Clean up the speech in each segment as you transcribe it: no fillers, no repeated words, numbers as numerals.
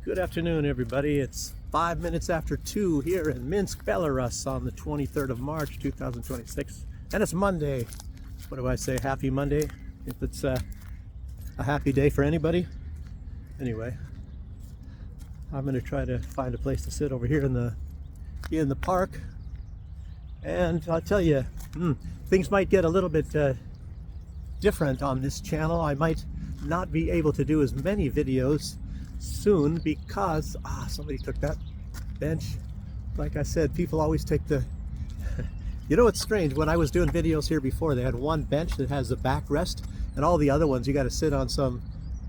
Good afternoon, everybody. It's 5 minutes after 2 here in Minsk, Belarus on the 23rd of March, 2026. And it's Monday. What do I say? Happy Monday? If it's a happy day for anybody. Anyway, I'm going to try to find a place to sit over here in the park. And I'll tell you, things might get a little bit different on this channel. I might not be able to do as many videos soon because somebody took that bench. Like I said, people always take the you know, it's strange, when I was doing videos here before, they had one bench that has a backrest, and all the other ones you got to sit on some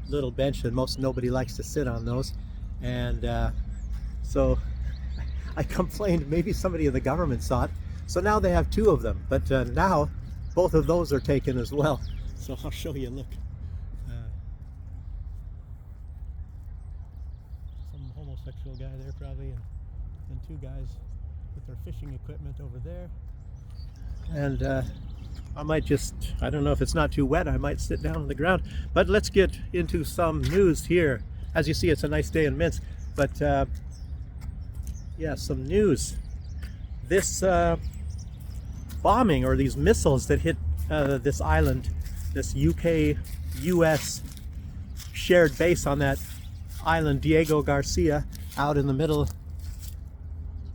little bench, and nobody likes to sit on those. And so I complained, maybe somebody in the government saw it, so now they have two of them, but now both of those are taken as well. So I'll show you. Look, some homosexual guy there probably, and two guys with their fishing equipment over there. And I might just, I don't know if it's not too wet, I might sit down on the ground. But let's get into some news here. As you see, it's a nice day in Minsk, but yeah, some news. This bombing, or these missiles that hit this island, this UK-US shared base on that island, Diego Garcia, out in the middle,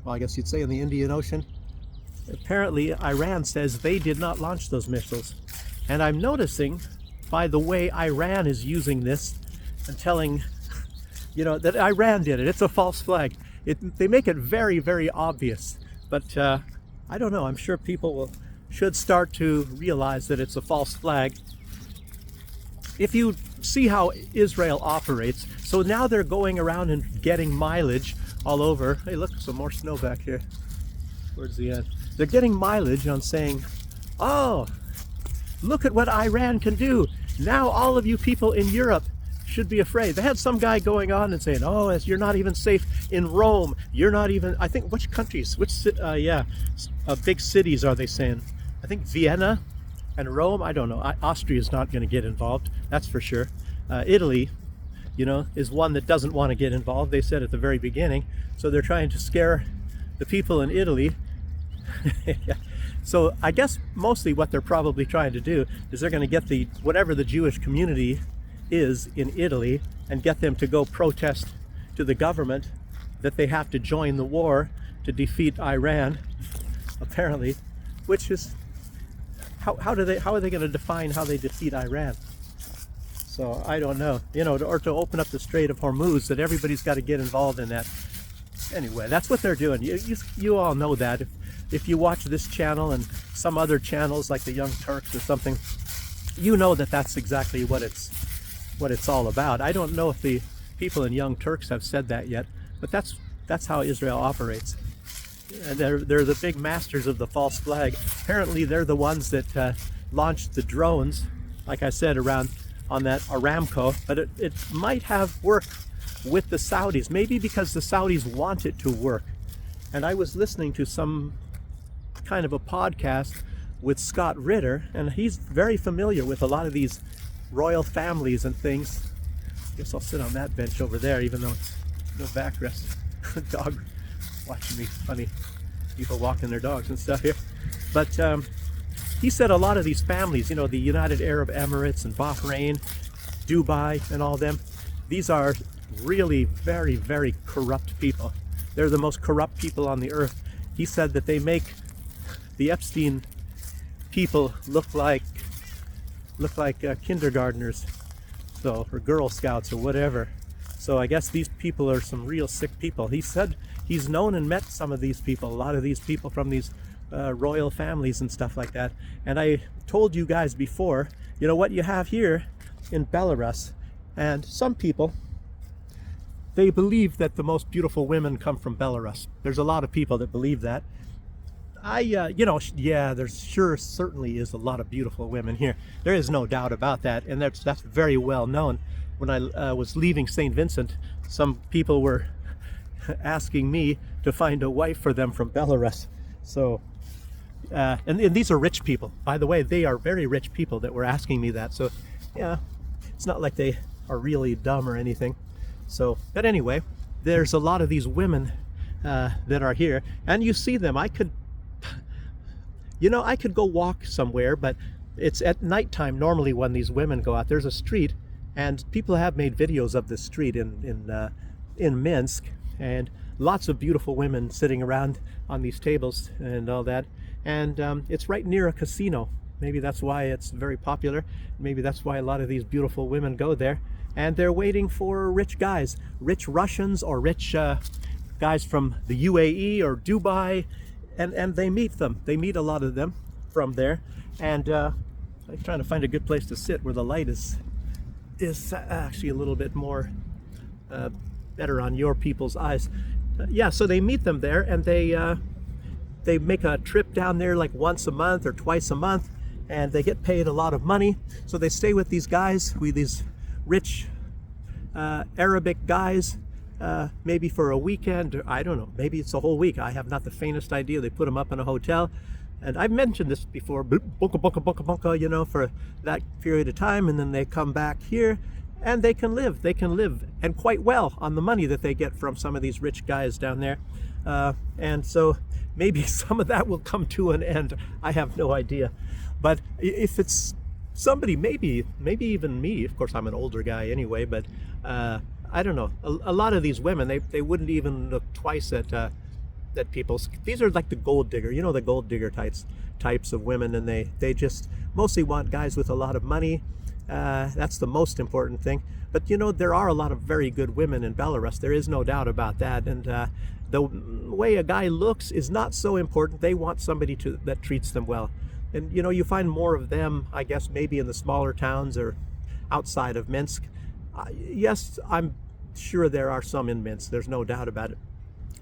well, I guess you'd say in the Indian Ocean. Apparently, Iran says they did not launch those missiles. And I'm noticing, by the way Iran is using this and telling, you know, that Iran did it. It's a false flag. They make it very, very obvious. But I don't know. I'm sure people should start to realize that it's a false flag. If you see how Israel operates, so now they're going around and getting mileage all over. Hey, look, some more snow back here. Towards the end. They're getting mileage on saying, oh, look at what Iran can do. Now all of you people in Europe should be afraid. They had some guy going on and saying, oh, you're not even safe in Rome. You're not even, I think, which countries, big cities are they saying? I think Vienna and Rome, I don't know. Austria is not going to get involved, that's for sure. Italy, you know, is one that doesn't want to get involved. They said at the very beginning. So they're trying to scare the people in Italy. So I guess mostly what they're probably trying to do is they're going to get whatever the Jewish community is in Italy and get them to go protest to the government that they have to join the war to defeat Iran, apparently, which is how are they going to define how they defeat Iran? So I don't know, you know, or to open up the Strait of Hormuz, that everybody's got to get involved in that. Anyway, that's what they're doing. You all know that. If you watch this channel and some other channels like the Young Turks or something, you know that that's exactly what it's all about. I don't know if the people in Young Turks have said that yet, but that's how Israel operates. And they're the big masters of the false flag. Apparently, they're the ones that launched the drones, like I said, around on that Aramco. But it might have worked with the Saudis, maybe because the Saudis want it to work. And I was listening to some kind of a podcast with Scott Ritter, and he's very familiar with a lot of these royal families and things. I guess I'll sit on that bench over there, even though it's no backrest. Dog watching me, funny people walking their dogs and stuff here. But he said a lot of these families, you know, the United Arab Emirates and Bahrain, Dubai and all them, these are really very, very corrupt people. They're the most corrupt people on the earth. He said that they make the Epstein people look like kindergartners, so, or Girl Scouts or whatever. So I guess these people are some real sick people. He said he's known and met some of these people, a lot of these people from these royal families and stuff like that. And I told you guys before, you know, what you have here in Belarus, and some people, they believe that the most beautiful women come from Belarus. There's a lot of people that believe that. There's certainly is a lot of beautiful women here. There is no doubt about that, and that's very well known. When I was leaving St. Vincent, some people were asking me to find a wife for them from Belarus. So, and these are rich people. By the way, they are very rich people that were asking me that. So, yeah, it's not like they are really dumb or anything. So, but anyway, there's a lot of these women that are here, and you see them. I could go walk somewhere, but it's at nighttime normally when these women go out. There's a street, and people have made videos of this street in Minsk, and lots of beautiful women sitting around on these tables and all that. And it's right near a casino. Maybe that's why it's very popular. Maybe that's why a lot of these beautiful women go there. And they're waiting for rich guys, rich Russians or rich guys from the UAE or Dubai, and they meet them. They meet a lot of them from there. And I'm trying to find a good place to sit where the light is actually a little bit more better on your people's eyes. Yeah, so they meet them there, and they make a trip down there like once a month or twice a month, and they get paid a lot of money. So they stay with these guys, with these rich Arabic guys, maybe for a weekend, or I don't know, maybe it's a whole week. I have not the faintest idea. They put them up in a hotel, and I've mentioned this before, bunka, for that period of time, and then they come back here, and they can live, and quite well on the money that they get from some of these rich guys down there. And so maybe some of that will come to an end. I have no idea. But if it's somebody, maybe even me, of course I'm an older guy anyway, but I don't know. A lot of these women, they wouldn't even look twice at people. These are like the gold digger, the gold digger types of women, and they just mostly want guys with a lot of money. That's the most important thing. But there are a lot of very good women in Belarus. There is no doubt about that. And the way a guy looks is not so important. They want somebody that treats them well. And you find more of them, I guess, maybe in the smaller towns or outside of Minsk. Yes, I'm sure there are some in Minsk. There's no doubt about it.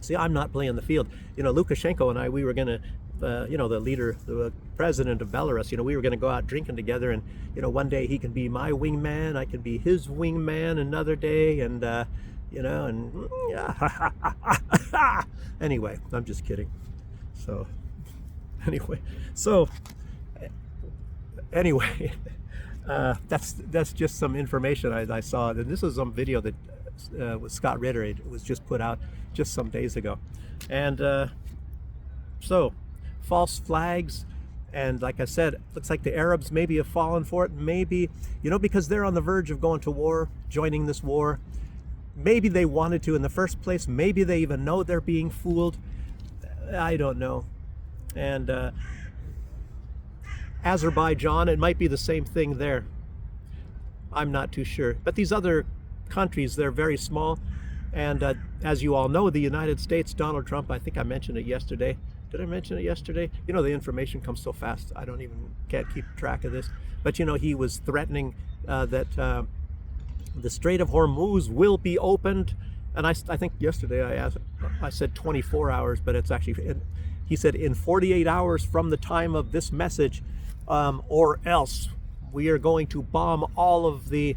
See, I'm not playing the field. Lukashenko and I, we were going to, the leader, the president of Belarus, we were going to go out drinking together, and, one day he can be my wingman, I can be his wingman another day, and, anyway, I'm just kidding. So, anyway, that's just some information I saw, and this is some video that with Scott Ritter. It was just put out just some days ago. And so false flags, and like I said, looks like the Arabs maybe have fallen for it, maybe because they're on the verge of going to war, joining this war. Maybe they wanted to in the first place, maybe they even know they're being fooled. I don't know. And Azerbaijan, it might be the same thing there. I'm not too sure. But these other countries, they're very small. And as you all know, the United States, Donald Trump, I think I mentioned it yesterday. Did I mention it yesterday? The information comes so fast, I can't keep track of this. But he was threatening that the Strait of Hormuz will be opened. And I think yesterday I said 24 hours, but it's actually, he said in 48 hours from the time of this message, or else we are going to bomb all of the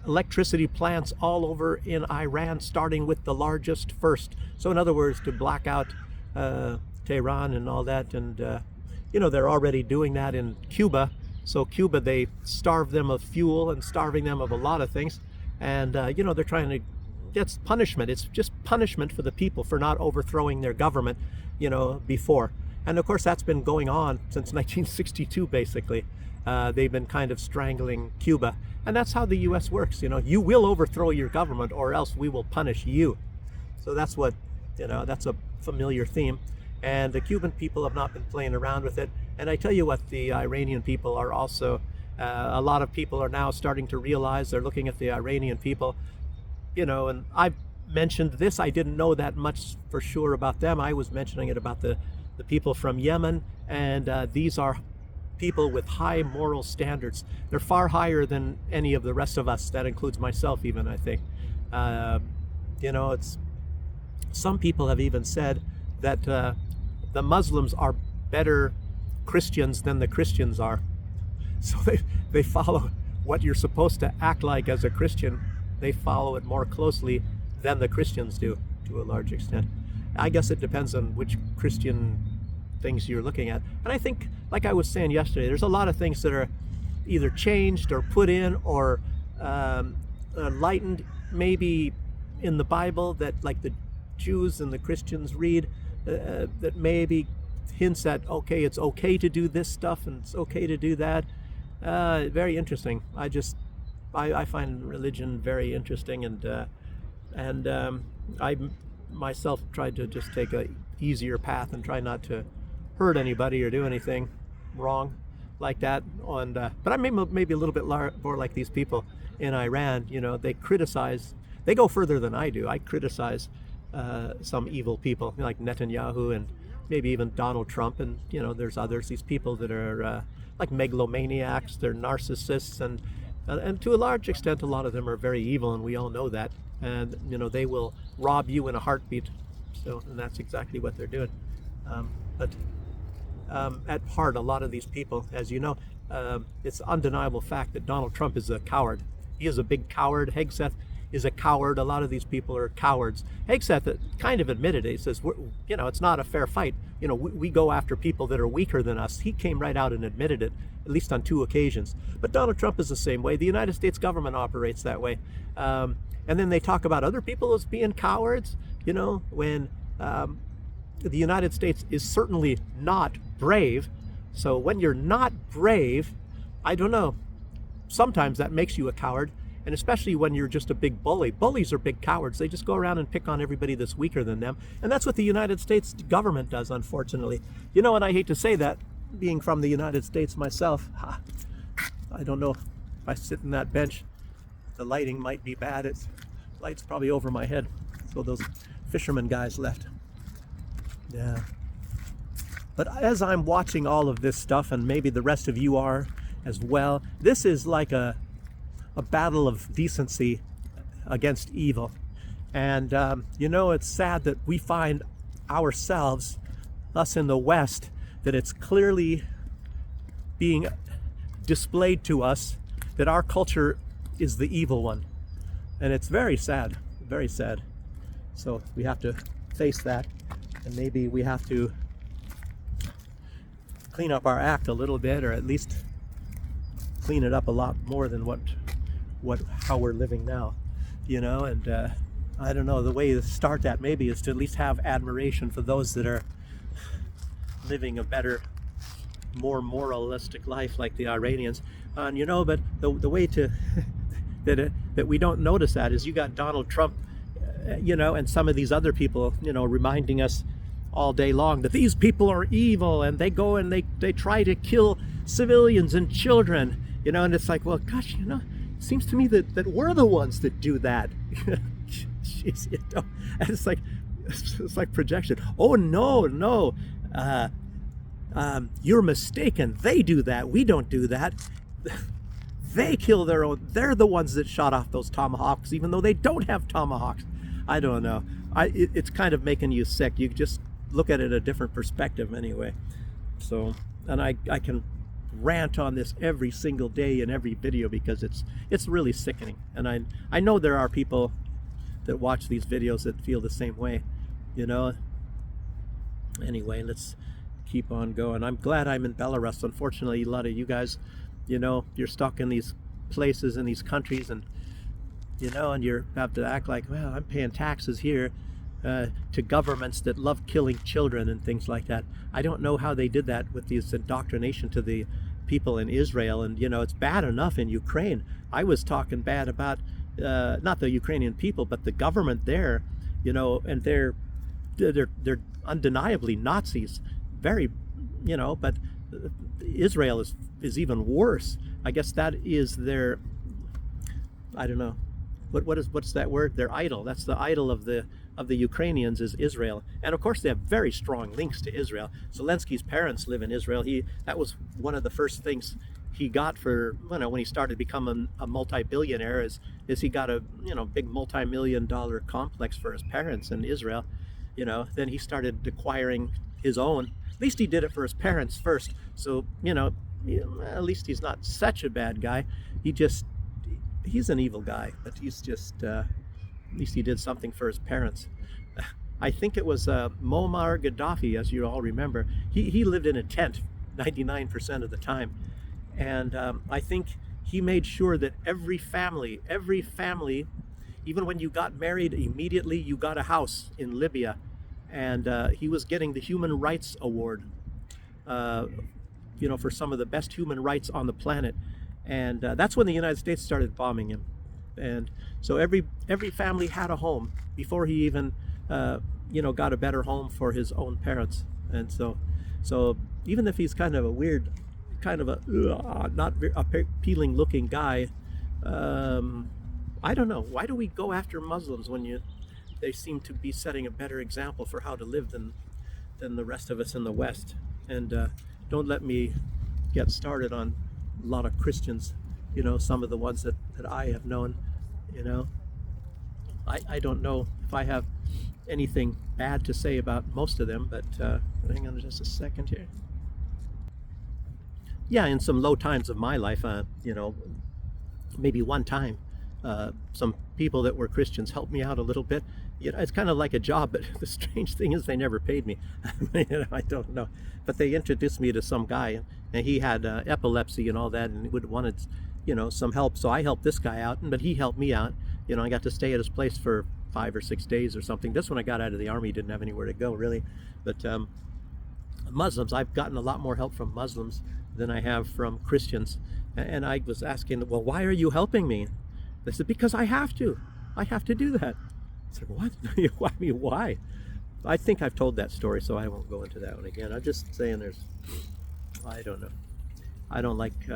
electricity plants all over in Iran, starting with the largest first. So in other words, to black out Tehran and all that. And they're already doing that in Cuba. So Cuba, they starve them of fuel and starving them of a lot of things. And they're trying to get punishment. It's just punishment for the people for not overthrowing their government before. And of course that's been going on since 1962 basically. They've been kind of strangling Cuba. And that's how the US works. You will overthrow your government, or else we will punish you. So that's what, that's a familiar theme. And the Cuban people have not been playing around with it. And I tell you what, the Iranian people are also, a lot of people are now starting to realize, they're looking at the Iranian people, and I've mentioned this, I didn't know that much for sure about them. I was mentioning it about the people from Yemen, and these are people with high moral standards. They're far higher than any of the rest of us. That includes myself even, I think. It's, some people have even said that the Muslims are better Christians than the Christians are. So they follow what you're supposed to act like as a Christian. They follow it more closely than the Christians do, to a large extent. I guess it depends on which Christian things you're looking at. And I think, like I was saying yesterday, there's a lot of things that are either changed or put in or lightened maybe in the Bible that like the Jews and the Christians read, that maybe hints at, okay, it's okay to do this stuff and it's okay to do that. Very interesting. I find religion very interesting, and I myself tried to just take a easier path and try not to hurt anybody or do anything wrong like that. And but I'm maybe a little bit more like these people in Iran. You know, they criticize. They go further than I do. I criticize some evil people like Netanyahu and maybe even Donald Trump, and you know, there's others. These people that are like megalomaniacs. They're narcissists, and to a large extent, a lot of them are very evil, and we all know that. And you know, they will rob you in a heartbeat. So, and that's exactly what they're doing. But at heart, a lot of these people, as you know, it's an undeniable fact that Donald Trump is a coward. He is a big coward. Hegseth is a coward. A lot of these people are cowards. Hegseth kind of admitted it. He says, you know, it's not a fair fight. You know, we go after people that are weaker than us. He came right out and admitted it, at least on 2 occasions. But Donald Trump is the same way. The United States government operates that way. And then they talk about other people as being cowards, you know, when the United States is certainly not brave. So when you're not brave, I don't know, sometimes that makes you a coward. And especially when you're just a big bully. Bullies are big cowards. They just go around and pick on everybody that's weaker than them. And that's what the United States government does, unfortunately. You know, and I hate to say that, being from the United States myself, I don't know if I sit in that bench, the lighting might be bad. It's light's probably over my head. So those fisherman guys left. Yeah. But as I'm watching all of this stuff, and maybe the rest of you are as well, this is like a battle of decency against evil. And you know, it's sad that we find ourselves, us in the West, that it's clearly being displayed to us that our culture is the evil one. And it's very sad, very sad. So we have to face that, and maybe we have to clean up our act a little bit, or at least clean it up a lot more than how we're living now, you know. And I don't know, the way to start that maybe is to at least have admiration for those that are living a better, more moralistic life, like the Iranians. And you know, but the way to that we don't notice that is you got Donald Trump, you know, and some of these other people, you know, reminding us all day long that these people are evil, and they go and they try to kill civilians and children, you know. And it's like, well, gosh, you know, it seems to me that we're the ones that do that. Jeez, you know? And it's like projection. Oh no, you're mistaken. They do that. We don't do that. They kill their own. They're the ones that shot off those tomahawks, even though they don't have tomahawks. I don't know. It's kind of making you sick. You just look at it a different perspective anyway. So, and I can rant on this every single day in every video because it's really sickening. And I know there are people that watch these videos that feel the same way, you know. Anyway, let's keep on going. I'm glad I'm in Belarus. Unfortunately, a lot of you guys, you know, you're stuck in these places, in these countries, and you know, and you have to act like, well, I'm paying taxes here to governments that love killing children and things like that. I don't know how they did that with this indoctrination to the people in Israel. And you know, it's bad enough in Ukraine. I was talking bad about not the Ukrainian people, but the government there, you know, and they're undeniably Nazis, very, you know. But Israel is even worse. I guess that is their, I don't know, what's that word? Their idol. That's the idol of the Ukrainians, is Israel. And of course they have very strong links to Israel. Zelensky's parents live in Israel. That was one of the first things he got for, you know, when he started becoming a multi-billionaire, is he got a, you know, big multi-million-dollar complex for his parents in Israel. You know, then he started acquiring his own. At least he did it for his parents first. So, you know, at least he's not such a bad guy. He's an evil guy, but he's just, at least he did something for his parents. I think it was Muammar Gaddafi, as you all remember. He lived in a tent 99% of the time. And I think he made sure that every family Even when you got married, immediately you got a house in Libya. And he was getting the Human Rights Award, uh, for some of the best human rights on the planet. And that's when the United States started bombing him. And so every family had a home before he even, got a better home for his own parents. And so even if he's kind of a weird, kind of a not very appealing looking guy, I don't know. Why do we go after Muslims when they seem to be setting a better example for how to live than the rest of us in the West? And don't let me get started on a lot of Christians, some of the ones that I have known. I don't know if I have anything bad to say about most of them, but hang on just a second here. Yeah, in some low times of my life, maybe one time, some people that were Christians helped me out a little bit. It's kind of like a job, but the strange thing is they never paid me. I don't know, but they introduced me to some guy, and he had epilepsy and all that, and would wanted, some help. So I helped this guy out, but he helped me out. I got to stay at his place for 5 or 6 days or something. This when I got out of the army, didn't have anywhere to go really, but Muslims, I've gotten a lot more help from Muslims than I have from Christians. And I was asking, well, why are you helping me? They said, because I have to. I have to do that. I said, what? I mean, why? I think I've told that story, so I won't go into that one again. I'm just saying I don't know. I don't like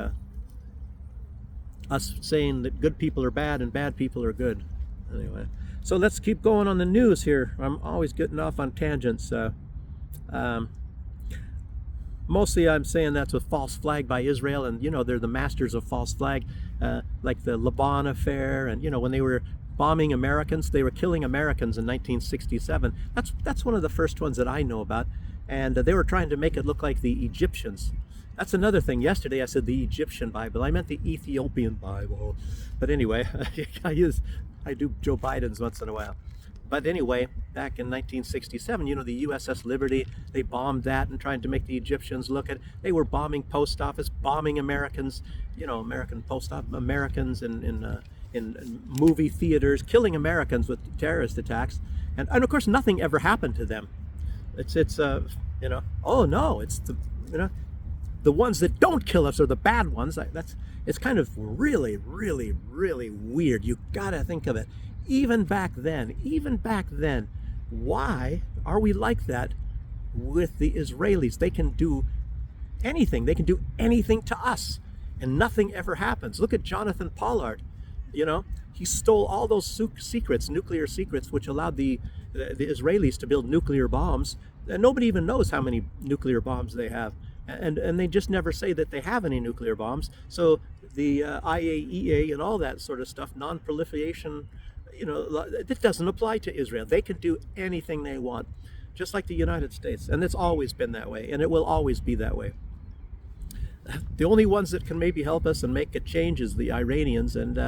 us saying that good people are bad and bad people are good. Anyway, so let's keep going on the news here. I'm always getting off on tangents. Mostly I'm saying that's a false flag by Israel, and they're the masters of false flag, like the Laban affair, and when they were bombing Americans, they were killing Americans in 1967. That's one of the first ones that I know about, and they were trying to make it look like the Egyptians. That's another thing. Yesterday I said the Egyptian Bible. I meant the Ethiopian Bible, but anyway, I do Joe Biden's once in a while. But anyway, back in 1967, the USS Liberty, they bombed that and trying to make the Egyptians look at. They were bombing post office, bombing Americans, American post office, Americans in movie theaters, killing Americans with terrorist attacks, and of course nothing ever happened to them. It's oh no, it's the ones that don't kill us are the bad ones. It's kind of really, really, really weird. You gotta think of it. Even back then, why are we like that with the Israelis? They can do anything. They can do anything to us, and nothing ever happens. Look at Jonathan Pollard. He stole all those secrets, nuclear secrets, which allowed the Israelis to build nuclear bombs. And nobody even knows how many nuclear bombs they have. And they just never say that they have any nuclear bombs. So the IAEA and all that sort of stuff, non-proliferation, it doesn't apply to Israel. They can do anything they want, just like the United States. And it's always been that way, and it will always be that way. The only ones that can maybe help us and make a change is the Iranians, and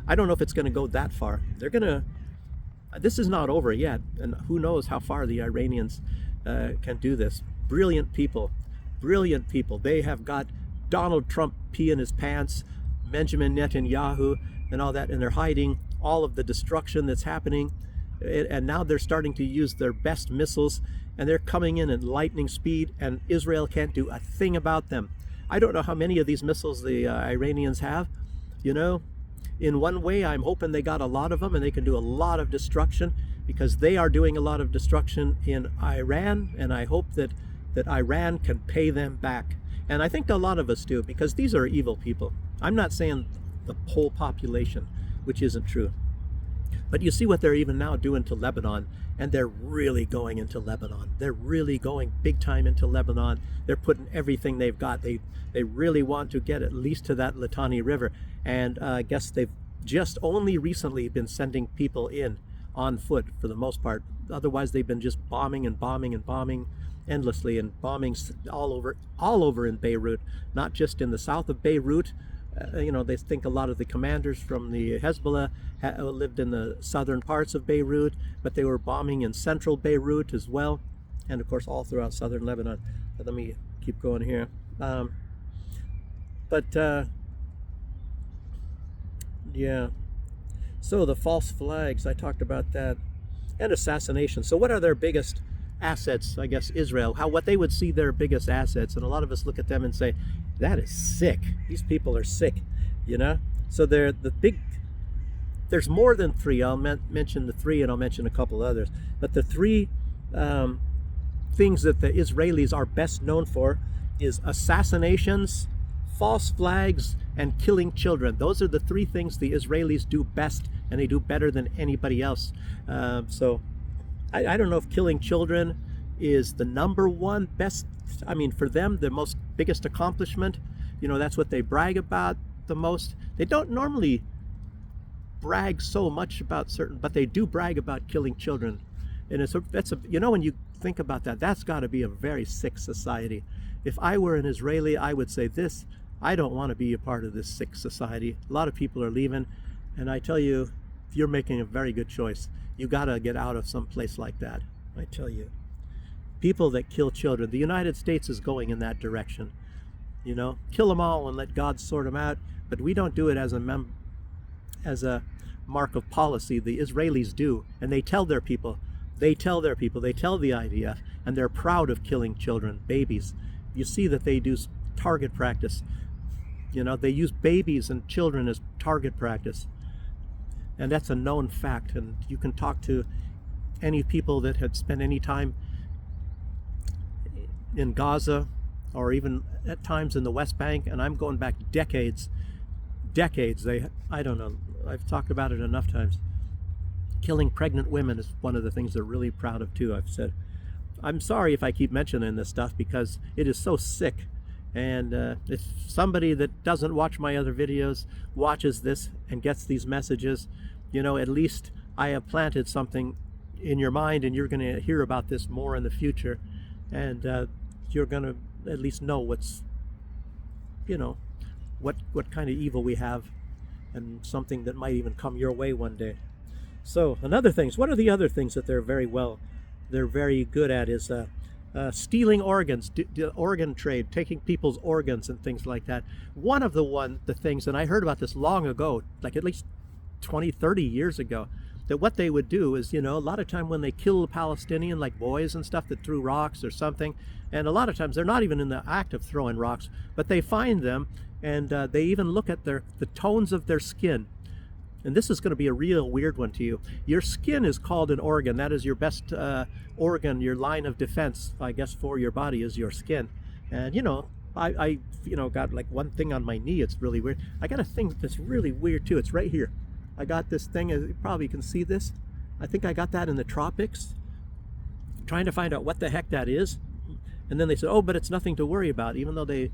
I don't know if it's going to go that far. This is not over yet, and who knows how far the Iranians can do this. Brilliant people. They have got Donald Trump peeing his pants, Benjamin Netanyahu, and all that, and they're hiding all of the destruction that's happening. And now they're starting to use their best missiles, and they're coming in at lightning speed, and Israel can't do a thing about them. I don't know how many of these missiles the Iranians have. In one way, I'm hoping they got a lot of them, and they can do a lot of destruction, because they are doing a lot of destruction in Iran, and I hope that Iran can pay them back. And I think a lot of us do, because these are evil people. I'm not saying the whole population, which isn't true. But you see what they're even now doing to Lebanon, and they're really going into Lebanon. They're really going big time into Lebanon. They're putting everything they've got. They really want to get at least to that Litani River. And I guess they've just only recently been sending people in on foot for the most part. Otherwise, they've been just bombing and bombing and bombing endlessly, and bombings all over in Beirut, not just in the south of Beirut. They think a lot of the commanders from the Hezbollah lived in the southern parts of Beirut, but they were bombing in central Beirut as well, and of course all throughout southern Lebanon. But let me keep going here. Yeah. So the false flags, I talked about that, and assassination. So what are their biggest assets? I guess Israel, what they would see their biggest assets, and a lot of us look at them and say, that is sick. These people are sick, you know. So they're the big. There's more than three. I'll mention the three, and I'll mention a couple others. But the three things that the Israelis are best known for is assassinations, false flags, and killing children. Those are the three things the Israelis do best, and they do better than anybody else. So I don't know if killing children is the number one best. I mean, for them, the most biggest accomplishment. You know, that's what they brag about the most. They don't normally brag so much about certain, but they do brag about killing children. And that's a, you know, when you think about that, that's got to be a very sick society. If I were an Israeli, I would say this: I don't want to be a part of this sick society. A lot of people are leaving, and I tell you, you're making a very good choice. You got to get out of some place like that. I tell you, people that kill children, the United States is going in that direction. You know, kill them all and let God sort them out. But we don't do it as a mark of policy. The Israelis do, and they tell their people. They tell the IDF, and they're proud of killing children, babies. You see that they do target practice. You know, they use babies and children as target practice. And that's a known fact. And you can talk to any people that had spent any time in Gaza, or even at times in the West Bank, and I'm going back decades. I don't know, I've talked about it enough times. Killing pregnant women is one of the things they're really proud of too. I've said, I'm sorry if I keep mentioning this stuff because it is so sick. And if somebody that doesn't watch my other videos watches this and gets these messages, you know, at least I have planted something in your mind, and you're going to hear about this more in the future. And you're going to at least know what's, you know, what kind of evil we have, and something that might even come your way one day. So another things, what are the other things that they're very good at is stealing organs, organ trade, taking people's organs and things like that. One of the things, and I heard about this long ago, like at least 20, 30 years ago, that what they would do is, you know, a lot of time when they kill a Palestinian, like boys and stuff that threw rocks or something, and a lot of times they're not even in the act of throwing rocks, but they find them, and they even look at the tones of their skin. And this is going to be a real weird one to you. Your skin is called an organ. That is your best organ, your line of defense, I guess, for your body is your skin. And, you know, I got like one thing on my knee. It's really weird. I got a thing that's really weird too. It's right here. I got this thing, you probably can see this. I think I got that in the tropics. I'm trying to find out what the heck that is. And then they said, oh, but it's nothing to worry about, even though they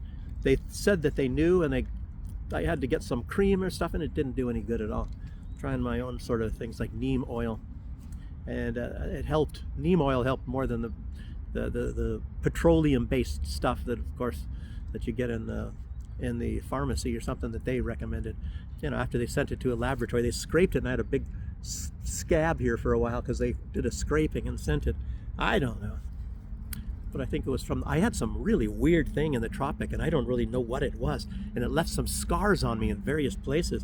said that they knew, and I had to get some cream or stuff, and it didn't do any good at all. Trying my own sort of things like neem oil, and it helped. Neem oil helped more than the petroleum-based stuff that, of course, that you get in the pharmacy or something that they recommended. You know, after they sent it to a laboratory, they scraped it, and I had a big scab here for a while because they did a scraping and sent it. I don't know. But I think it was I had some really weird thing in the tropic, and I don't really know what it was. And it left some scars on me in various places.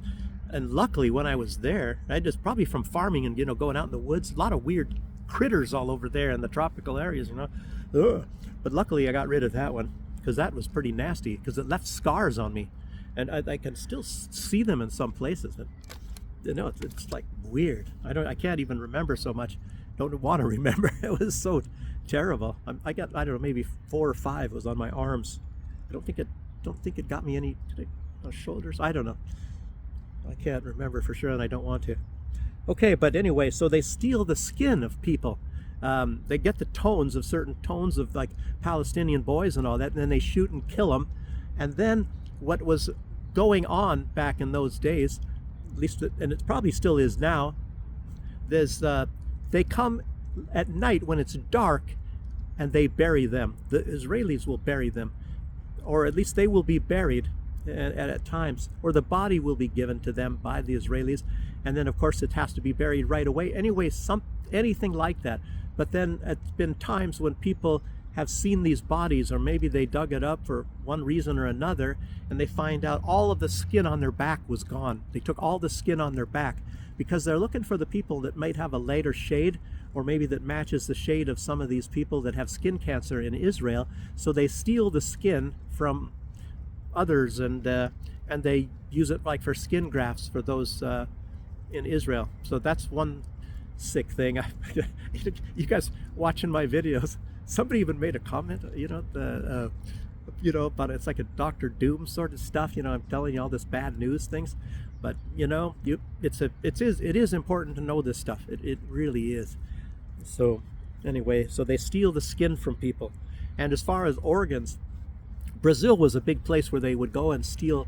And luckily, when I was there, I just probably from farming and, you know, going out in the woods, a lot of weird critters all over there in the tropical areas, you know. Ugh. But luckily, I got rid of that one because that was pretty nasty because it left scars on me. And I can still see them in some places. And, you know, it's like weird. I can't even remember so much. Don't want to remember. It was so terrible. I don't know, maybe 4 or 5 was on my arms. I don't think it got me any shoulders. I don't know. I can't remember for sure, and I don't want to. Okay, but anyway, so they steal the skin of people. They get the tones of certain tones of like Palestinian boys and all that, and then they shoot and kill them. And then what was going on back in those days, at least, and it probably still is now, they come at night when it's dark, and they bury them. The Israelis will bury them, or at least they will be buried at times, or the body will be given to them by the Israelis, and then of course it has to be buried right away. Anyway, anything like that. But then it's been times when people have seen these bodies, or maybe they dug it up for one reason or another, and they find out all of the skin on their back was gone. They took all the skin on their back because they're looking for the people that might have a lighter shade, or maybe that matches the shade of some of these people that have skin cancer in Israel. So they steal the skin from others, and they use it like for skin grafts for those in Israel. So that's one sick thing. You guys watching my videos, somebody even made a comment, about it's like a Dr. Doom sort of stuff. I'm telling you all this bad news things, but it is important to know this stuff. It really is. So anyway, so they steal the skin from people. And as far as organs, Brazil was a big place where they would go and steal.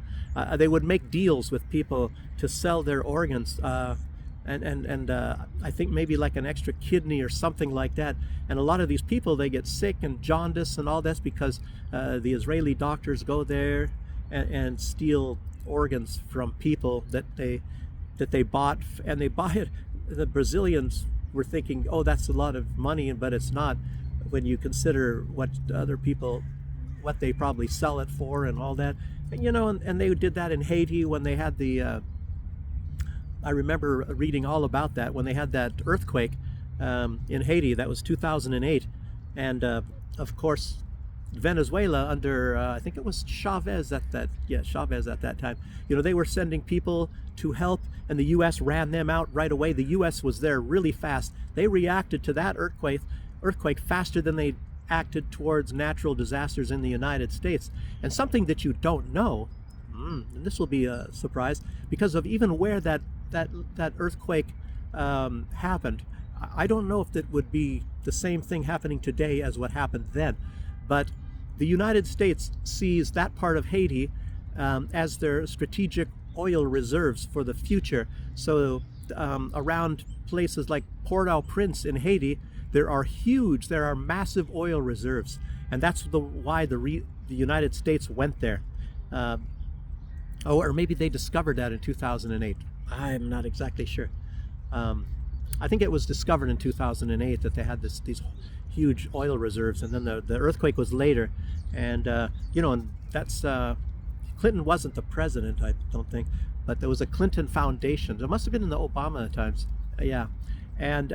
They would make deals with people to sell their organs, and I think maybe like an extra kidney or something like that. And a lot of these people, they get sick and jaundice and all this because the Israeli doctors go there and steal organs from people that they bought, and they buy it. The Brazilians were thinking, oh, that's a lot of money, but it's not when you consider what other people, what they probably sell it for and all that. And they did that in Haiti when they had the I remember reading all about that when they had that earthquake in Haiti. That was 2008, and of course Venezuela under I think it was Chavez at that time. They were sending people to help, and the U.S. ran them out right away. The U.S. was there really fast. They reacted to that earthquake faster than they acted towards natural disasters in the United States. And something that you don't know, and this will be a surprise, because of even where that earthquake happened, I don't know if that would be the same thing happening today as what happened then. But the United States sees that part of Haiti as their strategic oil reserves for the future. So around places like Port-au-Prince in Haiti, there are massive oil reserves, and that's why the United States went there. Or maybe they discovered that in 2008. I'm not exactly sure. I think it was discovered in 2008 that they had these huge oil reserves, and then the earthquake was later, and and that's Clinton wasn't the president, I don't think, but there was a Clinton Foundation. It must have been in the Obama times, yeah, and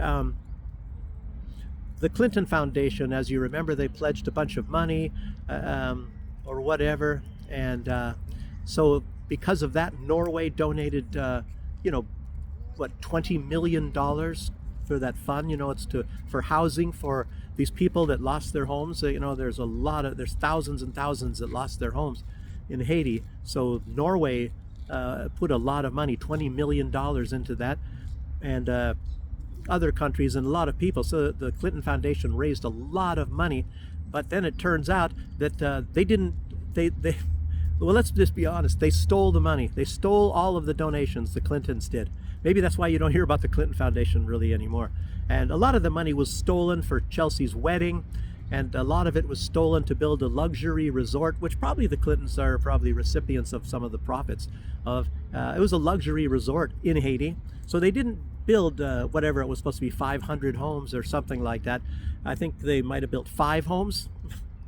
the Clinton Foundation, as you remember, they pledged a bunch of money or whatever, and so because of that, Norway donated $20 million for that fund. It's for housing for these people that lost their homes. There's thousands and thousands that lost their homes in Haiti. So Norway put a lot of money, $20 million into that, and other countries and a lot of people. So the Clinton Foundation raised a lot of money, but then it turns out that well, let's just be honest, they stole the money. They stole all of the donations, the Clintons did. Maybe that's why you don't hear about the Clinton Foundation really anymore. And a lot of the money was stolen for Chelsea's wedding, and a lot of it was stolen to build a luxury resort, which probably the Clintons are probably recipients of some of the profits of. It was a luxury resort in Haiti, so they didn't build whatever it was supposed to be, 500 homes or something like that. I think they might have built 5 homes.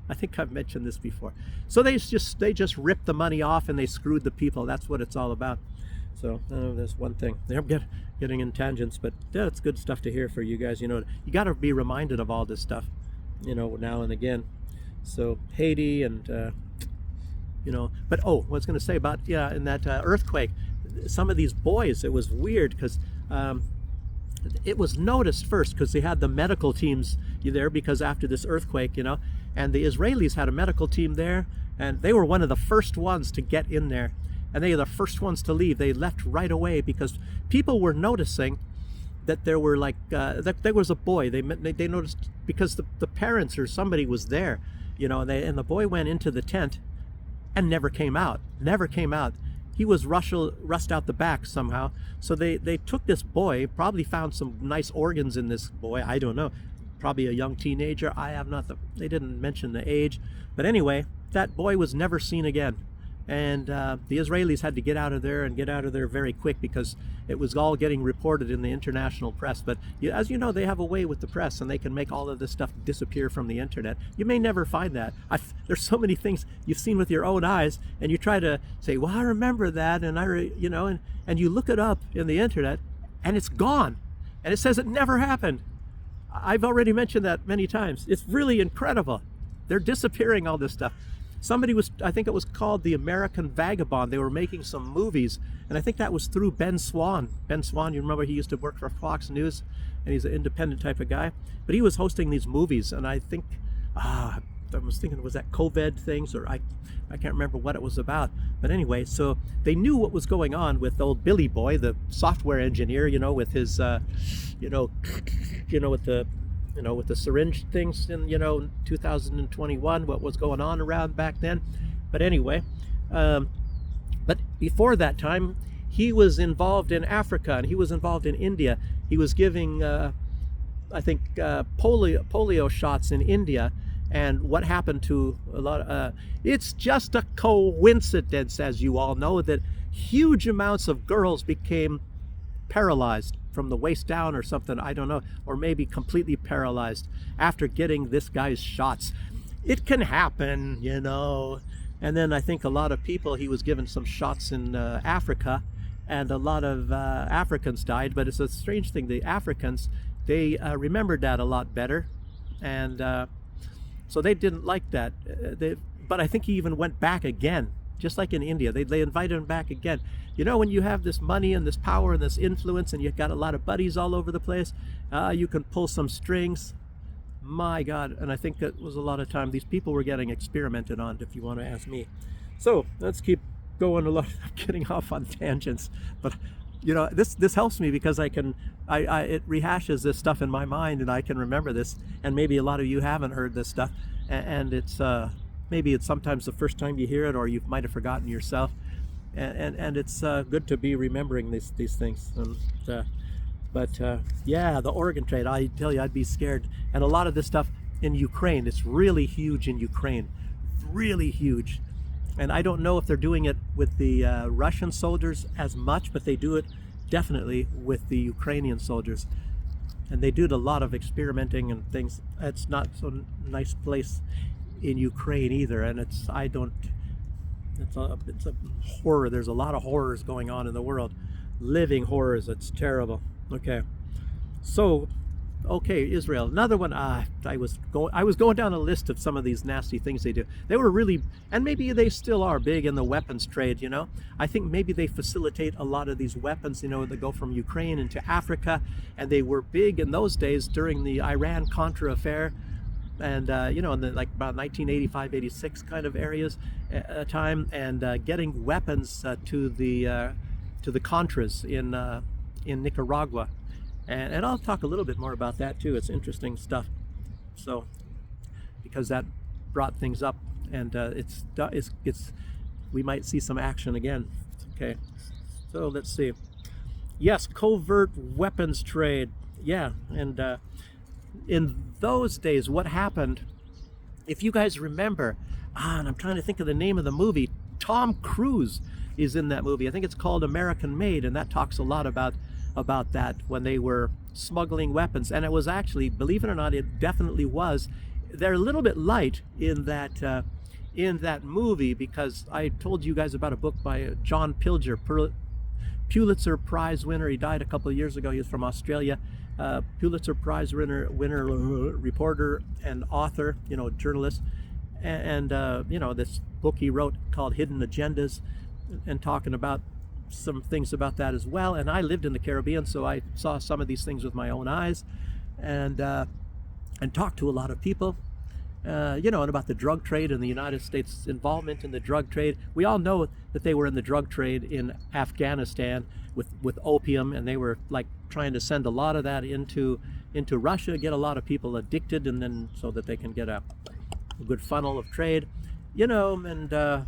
I think I've mentioned this before. So they just ripped the money off and they screwed the people. That's what it's all about. So there's one thing. They're getting in tangents, but yeah, it's good stuff to hear for you guys. You got to be reminded of all this stuff, now and again. So Haiti and but I was going to say about in that earthquake, some of these boys, it was weird because it was noticed first because they had the medical teams there because after this earthquake, and the Israelis had a medical team there, and they were one of the first ones to get in there, and they were the first ones to leave. They left right away because people were noticing that there were that there was a boy. They noticed because the parents or somebody was there, and the boy went into the tent and never came out. He was rushed out the back somehow. So they took this boy, probably found some nice organs in this boy. I don't know. Probably a young teenager. They didn't mention the age. But anyway, that boy was never seen again. And the Israelis had to get out of there and get out of there very quick because it was all getting reported in the international press. But as you know, they have a way with the press, and they can make all of this stuff disappear from the internet. You may never find that. There's so many things you've seen with your own eyes, and you try to say, well, I remember that, and and you look it up in the internet, and it's gone. And it says it never happened. I've already mentioned that many times. It's really incredible. They're disappearing all this stuff. Somebody I think it was called The American Vagabond. They were making some movies, and I think that was through Ben Swan. Ben Swan, you remember, he used to work for Fox News, and he's an independent type of guy. But he was hosting these movies, and I think, I was thinking, was that COVID things, or I can't remember what it was about. But anyway, so they knew what was going on with old Billy Boy, the software engineer, with his, with the syringe things in 2021, what was going on around back then. But anyway, but before that time, he was involved in Africa, and he was involved in India. He was giving I think polio shots in India. And what happened to a lot it's just a coincidence, as you all know, that huge amounts of girls became paralyzed from the waist down or something, I don't know, or maybe completely paralyzed after getting this guy's shots. It can happen, And then I think a lot of people, he was given some shots in Africa, and a lot of Africans died. But it's a strange thing. The Africans, they remembered that a lot better, and so they didn't like that. But I think he even went back again, just like in India. They invited him back again. When you have this money and this power and this influence, and you've got a lot of buddies all over the place, you can pull some strings. My God. And I think that was a lot of time these people were getting experimented on, if you want to ask me. So let's keep going. I'm getting off on tangents, but this helps me because it rehashes this stuff in my mind, and I can remember this. And maybe a lot of you haven't heard this stuff, and it's maybe it's sometimes the first time you hear it, or you might have forgotten yourself. And it's good to be remembering these things. But the organ trade, I tell you, I'd be scared. And a lot of this stuff in Ukraine, it's really huge in Ukraine, really huge. And I don't know if they're doing it with the Russian soldiers as much, but they do it definitely with the Ukrainian soldiers. And they do a lot of experimenting and things. It's not so nice place in Ukraine either, and it's a horror. There's a lot of horrors going on in the world, living horrors. It's terrible. Okay, so Israel, another one. I was going down a list of some of these nasty things they do. They were really, and maybe they still are, big in the weapons trade. I think maybe they facilitate a lot of these weapons, that go from Ukraine into Africa, and they were big in those days during the Iran-Contra affair. And in the about 1985, 86 kind of areas time, and getting weapons to the Contras in Nicaragua, and I'll talk a little bit more about that too. It's interesting stuff. So because that brought things up, and it's we might see some action again. Okay, so let's see. Yes, covert weapons trade. Yeah, and in those days, what happened, if you guys remember, and I'm trying to think of the name of the movie, Tom Cruise is in that movie. I think it's called American Made, and that talks a lot about that, when they were smuggling weapons. And it was actually, believe it or not, it definitely was. They're a little bit light in that movie, because I told you guys about a book by John Pilger, Pulitzer Prize winner. He died a couple of years ago. He was from Australia. Pulitzer Prize winner, reporter and author, journalist, and this book he wrote called Hidden Agendas, and talking about some things about that as well. And I lived in the Caribbean, so I saw some of these things with my own eyes, and talked to a lot of people, and about the drug trade and the United States involvement in the drug trade. We all know that they were in the drug trade in Afghanistan with opium, and they were like trying to send a lot of that into Russia, get a lot of people addicted, and then so that they can get a good funnel of trade, and the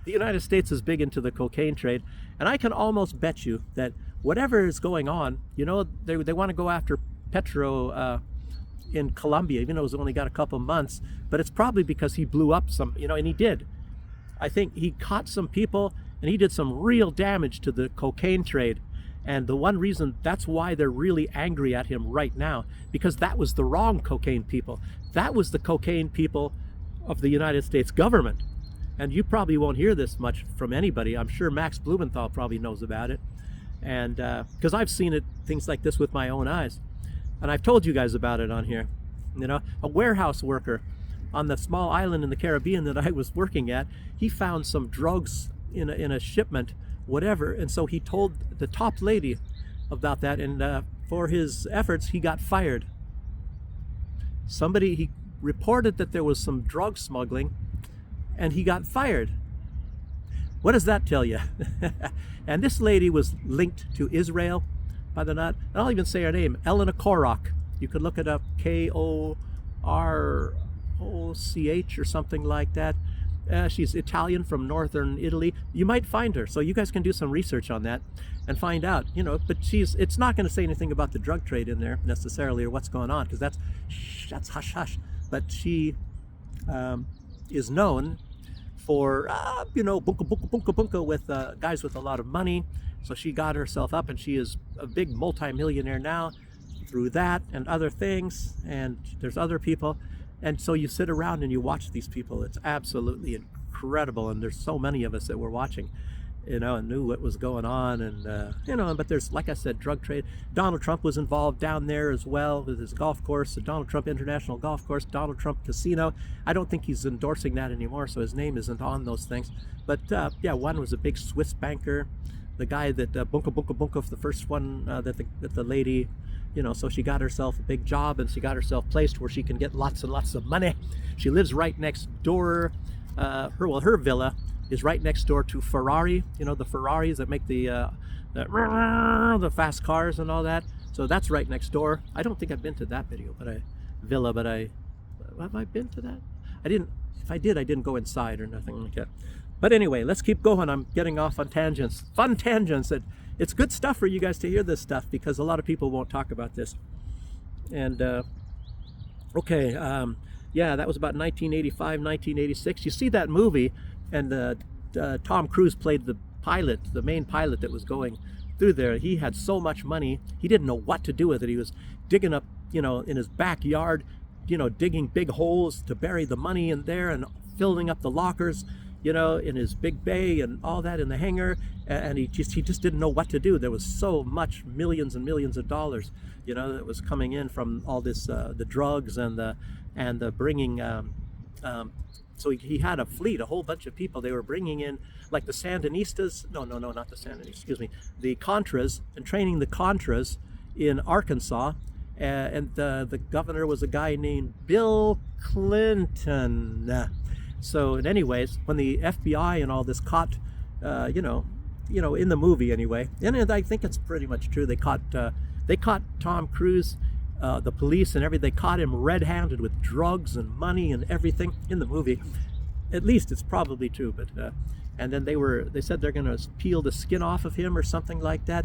United States is big into the cocaine trade, and I can almost bet you that whatever is going on, they want to go after Petro in Colombia, even though it's only got a couple months, but it's probably because he blew up some, and he did. I think he caught some people and he did some real damage to the cocaine trade. And the one reason, that's why they're really angry at him right now, because that was the wrong cocaine people. That was the cocaine people of the United States government. And you probably won't hear this much from anybody. I'm sure Max Blumenthal probably knows about it. And because I've seen it, things like this with my own eyes. And I've told you guys about it on here. You know, a warehouse worker on the small island in the Caribbean that I was working at, he found some drugs in a shipment, whatever, and so he told the top lady about that, and for his efforts he got fired. He reported that there was some drug smuggling and he got fired. What does that tell you? And this lady was linked to Israel by the nut. I'll even say her name, Elena Korach. You could look it up, Koroch or something like that. She's Italian from northern Italy. You might find her, so you guys can do some research on that and find out, you know. But it's not going to say anything about the drug trade in there necessarily, or what's going on, because that's hush hush. But she is known for bunka bunka bunka bunka with guys with a lot of money. So she got herself up, and she is a big multi-millionaire now through that and other things. And there's other people. And so you sit around and you watch these people. It's absolutely incredible. And there's so many of us that were watching, and knew what was going on. And, but there's, like I said, drug trade. Donald Trump was involved down there as well with his golf course, the Donald Trump International Golf Course, Donald Trump Casino. I don't think he's endorsing that anymore, so his name isn't on those things. But, one was a big Swiss banker. The guy that, Bunka Bunka Bunka, the first one that the lady, so she got herself a big job and she got herself placed where she can get lots and lots of money. She lives right next door. Her villa is right next door to Ferrari. The Ferraris that make the fast cars and all that. So that's right next door. I don't think I've been to that villa, but have I been to that? I didn't. If I did, I didn't go inside or nothing like that. But anyway, let's keep going. I'm getting off on tangents, fun tangents. It's good stuff for you guys to hear this stuff, because a lot of people won't talk about this. And that was about 1985, 1986. You see that movie, and Tom Cruise played the pilot, the main pilot that was going through there. He had so much money, he didn't know what to do with it. He was digging up, in his backyard, digging big holes to bury the money in there and filling up the lockers, in his big bay and all that in the hangar, and he just didn't know what to do. There was so much, millions and millions of dollars, that was coming in from all this, the drugs and the bringing. So he had a fleet, a whole bunch of people. They were bringing in, like the Sandinistas. No, not the Sandinistas. Excuse me, the Contras, and training the Contras in Arkansas. And the governor was a guy named Bill Clinton. So, in anyways, when the FBI and all this caught, in the movie anyway, and I think it's pretty much true, they caught Tom Cruise, the police and everything. They caught him red-handed with drugs and money and everything in the movie. At least it's probably true. But and then they said they're going to peel the skin off of him or something like that.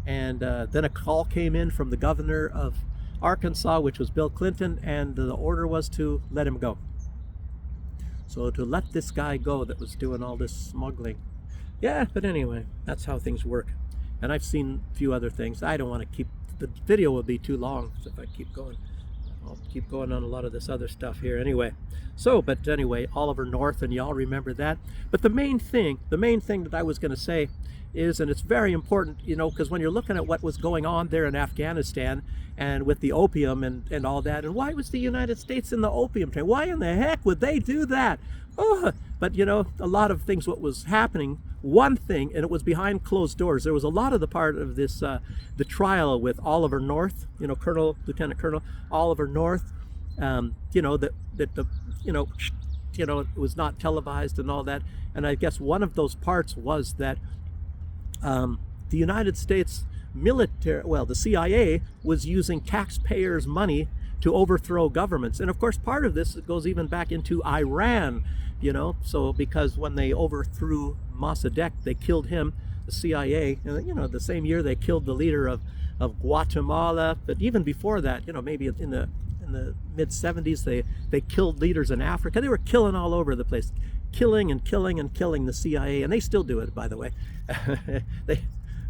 And then a call came in from the governor of Arkansas, which was Bill Clinton, and the order was to let him go. So to let this guy go that was doing all this smuggling. Yeah, but anyway, that's how things work. And I've seen a few other things. I don't want to keep, the video will be too long if I keep going. I'll keep going on a lot of this other stuff here anyway. But anyway, Oliver North, and y'all remember that. But the main thing that I was going to say is, and it's very important, because when you're looking at what was going on there in Afghanistan and with the opium and all that, and why was the United States in the opium trade? Why in the heck would they do that? But a lot of things, what was happening, one thing, and it was behind closed doors. There was a lot of the part of this, the trial with Oliver North, Lieutenant Colonel Oliver North, it was not televised and all that. And I guess one of those parts was that the United States military, the CIA, was using taxpayers' money to overthrow governments. And of course, part of this goes even back into Iran, so because when they overthrew Mossadegh, they killed him, the CIA, the same year they killed the leader of Guatemala. But even before that, maybe in the mid 70s, they killed leaders in Africa. They were killing all over the place, killing and killing and killing the CIA, and they still do it, by the way.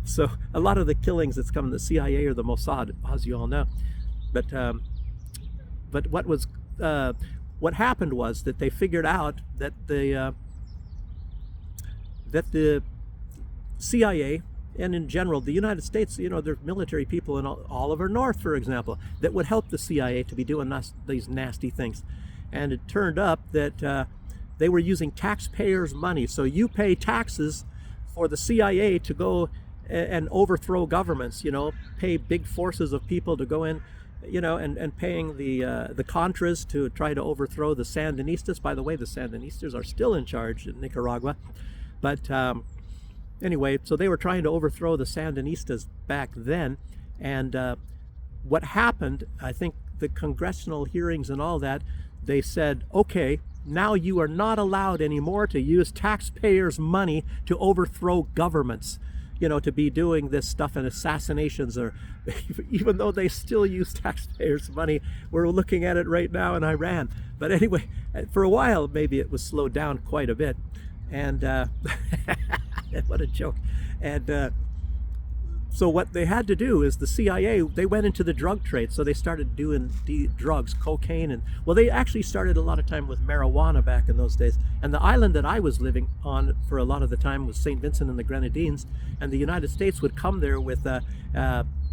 So a lot of the killings that's come in the CIA or the Mossad, as you all know. But what happened was that they figured out that the CIA and in general the United States, there's military people in Oliver North, for example, that would help the CIA to be doing these nasty things. And it turned up that they were using taxpayers' money. So you pay taxes for the CIA to go and overthrow governments, pay big forces of people to go in, and paying the Contras to try to overthrow the Sandinistas. By the way, the Sandinistas are still in charge in Nicaragua. But anyway, so they were trying to overthrow the Sandinistas back then. And what happened, I think the congressional hearings and all that, they said, okay, now you are not allowed anymore to use taxpayers' money to overthrow governments, to be doing this stuff and assassinations, or even though they still use taxpayers' money. We're looking at it right now in Iran. But anyway, for a while, maybe it was slowed down quite a bit. And what a joke. And so what they had to do is the CIA, they went into the drug trade. So they started doing drugs, cocaine, and well, they actually started a lot of time with marijuana back in those days. And the island that I was living on for a lot of the time was St. Vincent and the Grenadines. And the United States would come there with,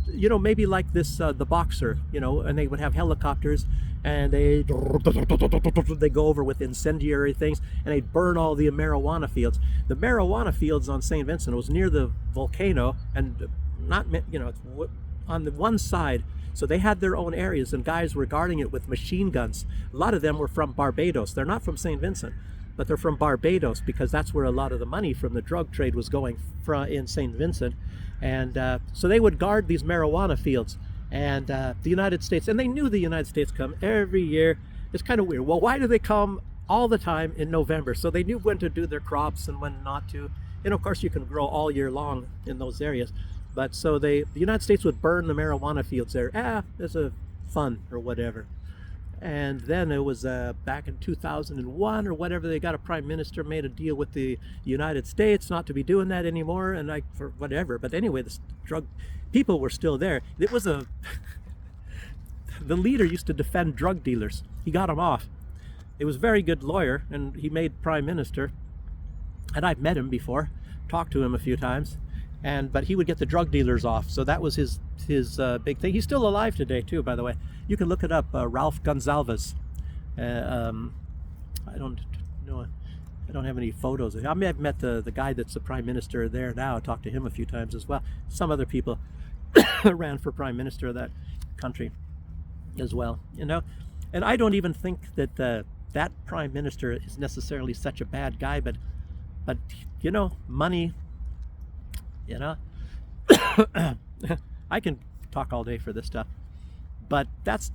maybe like this, the Boxer, and they would have helicopters, and they go over with incendiary things, and they'd burn all the marijuana fields. The marijuana fields on St. Vincent was near the volcano, and not, it's on the one side. So they had their own areas, and guys were guarding it with machine guns. A lot of them were from Barbados. They're not from St. Vincent, but they're from Barbados, because that's where a lot of the money from the drug trade was going from in St. Vincent. And so they would guard these marijuana fields. And the United States, and they knew the United States come every year. It's kind of weird. Well, why do they come all the time in November? So they knew when to do their crops and when not to. And of course, you can grow all year long in those areas. But so the United States would burn the marijuana fields there. It's a fun or whatever. And then it was back in 2001 or whatever, they got a prime minister, made a deal with the United States not to be doing that anymore, and for whatever. But anyway, the drug people were still there. It was the leader used to defend drug dealers. He got them off. It was a very good lawyer, and he made prime minister. And I've met him before, talked to him a few times. But he would get the drug dealers off. So that was his big thing. He's still alive today too, by the way. You can look it up, Ralph Gonsalves. I don't know. I don't have any photos. I may have met the guy that's the prime minister there now. I talked to him a few times as well. Some other people ran for prime minister of that country as well. And I don't even think that that prime minister is necessarily such a bad guy. But money. I can talk all day for this stuff, but that's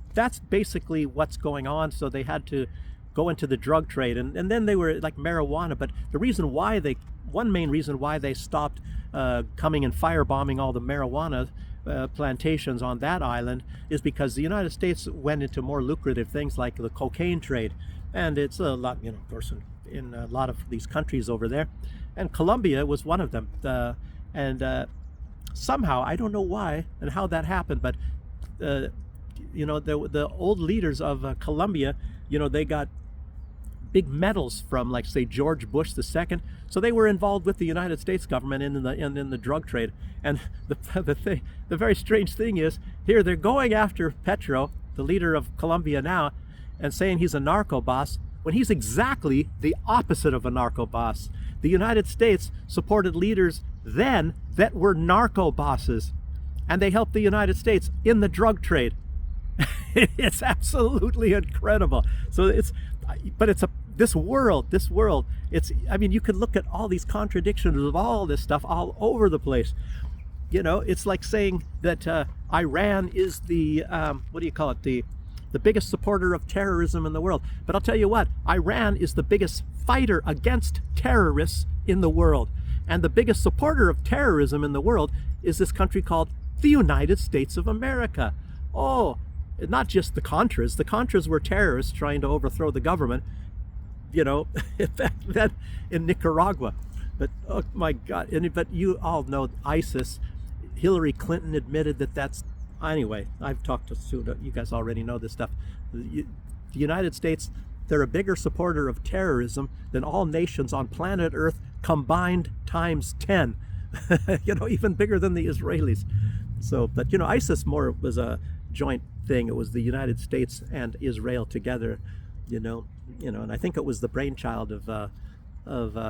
basically what's going on. So they had to go into the drug trade, and then they were like marijuana. But the reason why one main reason why they stopped coming and firebombing all the marijuana plantations on that island is because the United States went into more lucrative things like the cocaine trade, and it's a lot, of course, in a lot of these countries over there, and Colombia was one of them. And somehow, I don't know why and how that happened, but the old leaders of Colombia, they got big medals from, like, say, George Bush II. So they were involved with the United States government in the drug trade. And the very strange thing is, here they're going after Petro, the leader of Colombia now, and saying he's a narco boss, when he's exactly the opposite of a narco boss. The United States supported leaders then that were narco bosses, and they helped the United States in the drug trade. It's absolutely incredible. So this world, you could look at all these contradictions of all this stuff all over the place. It's like saying that Iran is the the biggest supporter of terrorism in the world. But I'll tell you what, Iran is the biggest fighter against terrorists in the world. And the biggest supporter of terrorism in the world is this country called the United States of America. Oh, not just the Contras. The Contras were terrorists trying to overthrow the government. you know, back then in Nicaragua. But oh my God! But you all know ISIS. Hillary Clinton admitted that that's anyway. I've talked to Sue. You guys already know this stuff. The United States, they're a bigger supporter of terrorism than all nations on planet Earth combined times 10. You know, even bigger than the Israelis. So, but you know, ISIS more was a joint thing. It was the United States and Israel together. You know, and I think it was the brainchild of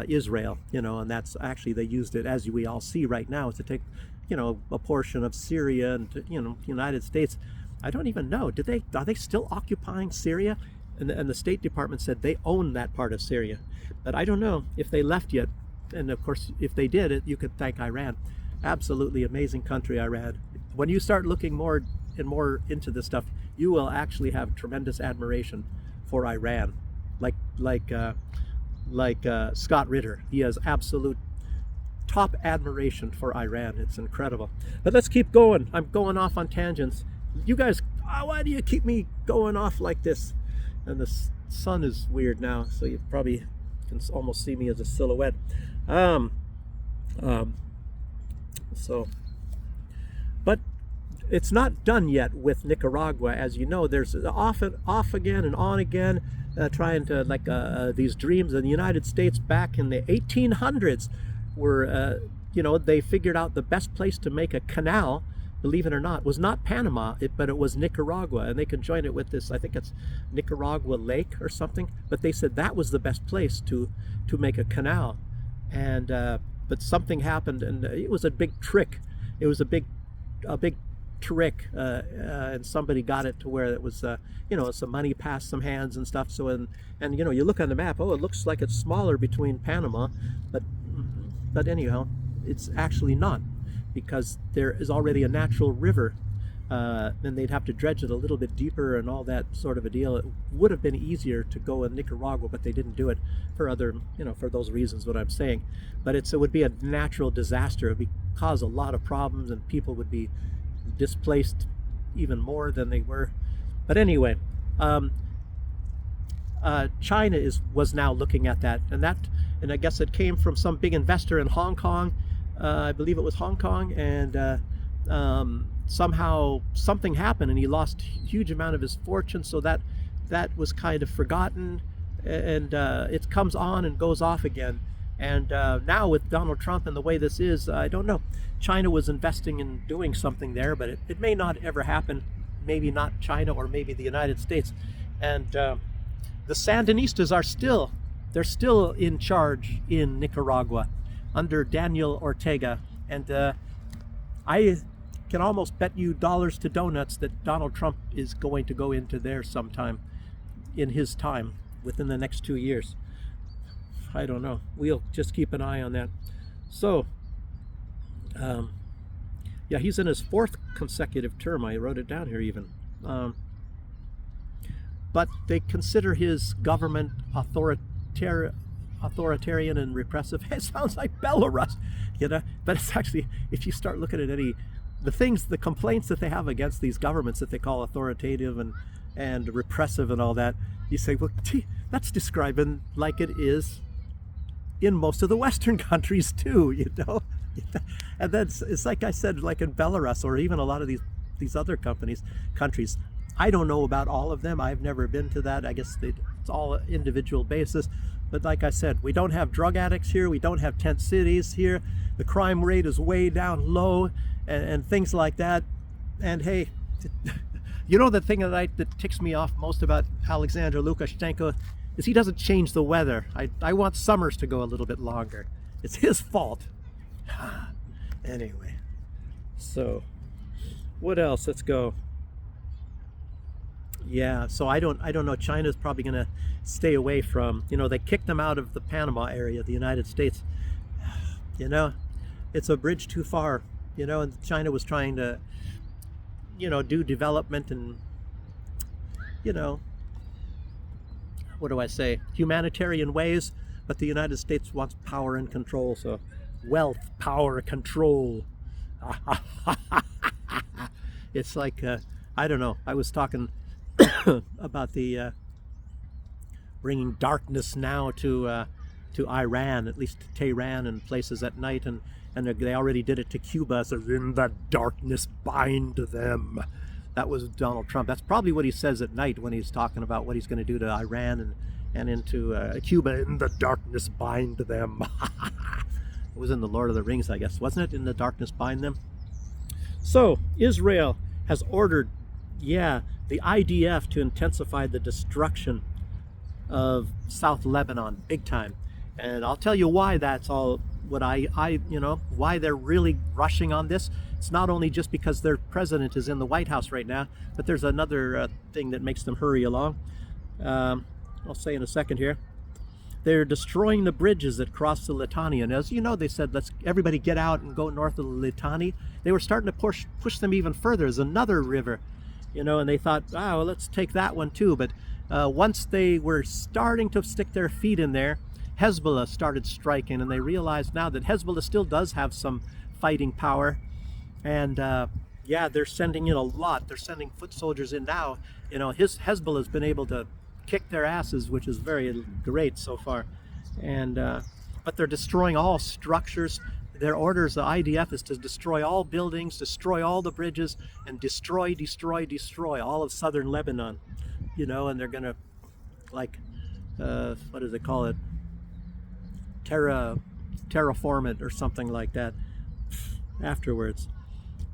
Israel. You know, and that's actually they used it, as we all see right now, to take, you know, a portion of Syria and, you know, United States. I don't even know. Are they still occupying Syria? And the State Department said they own that part of Syria, but I don't know if they left yet. And of course, if they did, you could thank Iran. Absolutely amazing country, Iran. When you start looking more and more into this stuff, you will actually have tremendous admiration for Iran, like Scott Ritter. He has absolute top admiration for Iran. It's incredible. But let's keep going. I'm going off on tangents. You guys, why do you keep me going off like this? And the sun is weird now, so you probably can almost see me as a silhouette. But it's not done yet with Nicaragua. As you know, there's off again and on again, trying to these dreams. In the United States back in the 1800s were, you know, they figured out the best place to make a canal, believe it or not, was not Panama, but it was Nicaragua, and they can join it with this, I think it's Nicaragua Lake or something, but they said that was the best place to make a canal. And but something happened, and it was a big trick. It was a big trick, and somebody got it to where it was, you know, some money passed some hands and stuff. So and you know, you look on the map, oh, it looks like it's smaller between Panama, but anyhow, it's actually not, because there is already a natural river, and they'd have to dredge it a little bit deeper and all that sort of a deal. It would have been easier to go in Nicaragua, but they didn't do it for other, you know, for those reasons what I'm saying. But it would be a natural disaster. It would cause a lot of problems, and people would be displaced even more than they were. But anyway, China was now looking at that, and I guess it came from some big investor in Hong Kong. I believe it was Hong Kong, and somehow something happened, and he lost a huge amount of his fortune. So that was kind of forgotten, and it comes on and goes off again. And now with Donald Trump and the way this is, I don't know. China was investing in doing something there, but it may not ever happen. Maybe not China, or maybe the United States. And the Sandinistas are still in charge in Nicaragua under Daniel Ortega. And I can almost bet you dollars to donuts that Donald Trump is going to go into there sometime in his time, within the next 2 years. I don't know. We'll just keep an eye on that. So, yeah, he's in his 4th consecutive term. I wrote it down here even. But they consider his government authoritarian and repressive. It sounds like Belarus, you know. But it's actually, if you start looking at the complaints that they have against these governments that they call authoritative and repressive and all that, you say, well, gee, that's describing like it is in most of the Western countries too, you know. And that's, it's like I said, like in Belarus, or even a lot of these other countries. I don't know about all of them. I've never been to that. I guess it's all individual basis. But like I said, we don't have drug addicts here. We don't have tent cities here. The crime rate is way down low, and things like that. And hey, you know, the thing that ticks me off most about Alexander Lukashenko is he doesn't change the weather. I want summers to go a little bit longer. It's his fault. Anyway, so what else? Let's go. Yeah, so I don't know. China's probably going to stay away from, you know, they kicked them out of the Panama area, the United States. You know, it's a bridge too far, you know, and China was trying to, you know, do development and, you know, what do I say, humanitarian ways, but the United States wants power and control, so wealth, power, control. It's like, I don't know, I was talking about the bringing darkness now to Iran, at least to Tehran and places at night, and they already did it to Cuba. So in the darkness bind them. That was Donald Trump. That's probably what he says at night when he's talking about what he's going to do to Iran and into Cuba. In the darkness bind them. It was in the Lord of the Rings, I guess, wasn't it? In the darkness bind them. So Israel has ordered, the IDF to intensify the destruction of South Lebanon big time. And I'll tell you why that's all what why they're really rushing on this. It's not only just because their president is in the White House right now, but there's another thing that makes them hurry along. I'll say in a second here. They're destroying the bridges that cross the Litani. And as you know, they said, let's everybody get out and go north of the Litani. They were starting to push them even further. There's another river, and they thought, well, let's take that one too. But once they were starting to stick their feet in there, Hezbollah started striking, and they realized now that Hezbollah still does have some fighting power. And they're sending in a lot. They're sending foot soldiers in now. Hezbollah's been able to kick their asses, which is very great so far. And but they're destroying all structures. Their orders, the IDF, is to destroy all buildings, destroy all the bridges, and destroy all of southern Lebanon. And they're gonna, what do they call it? Terraform it or something like that afterwards.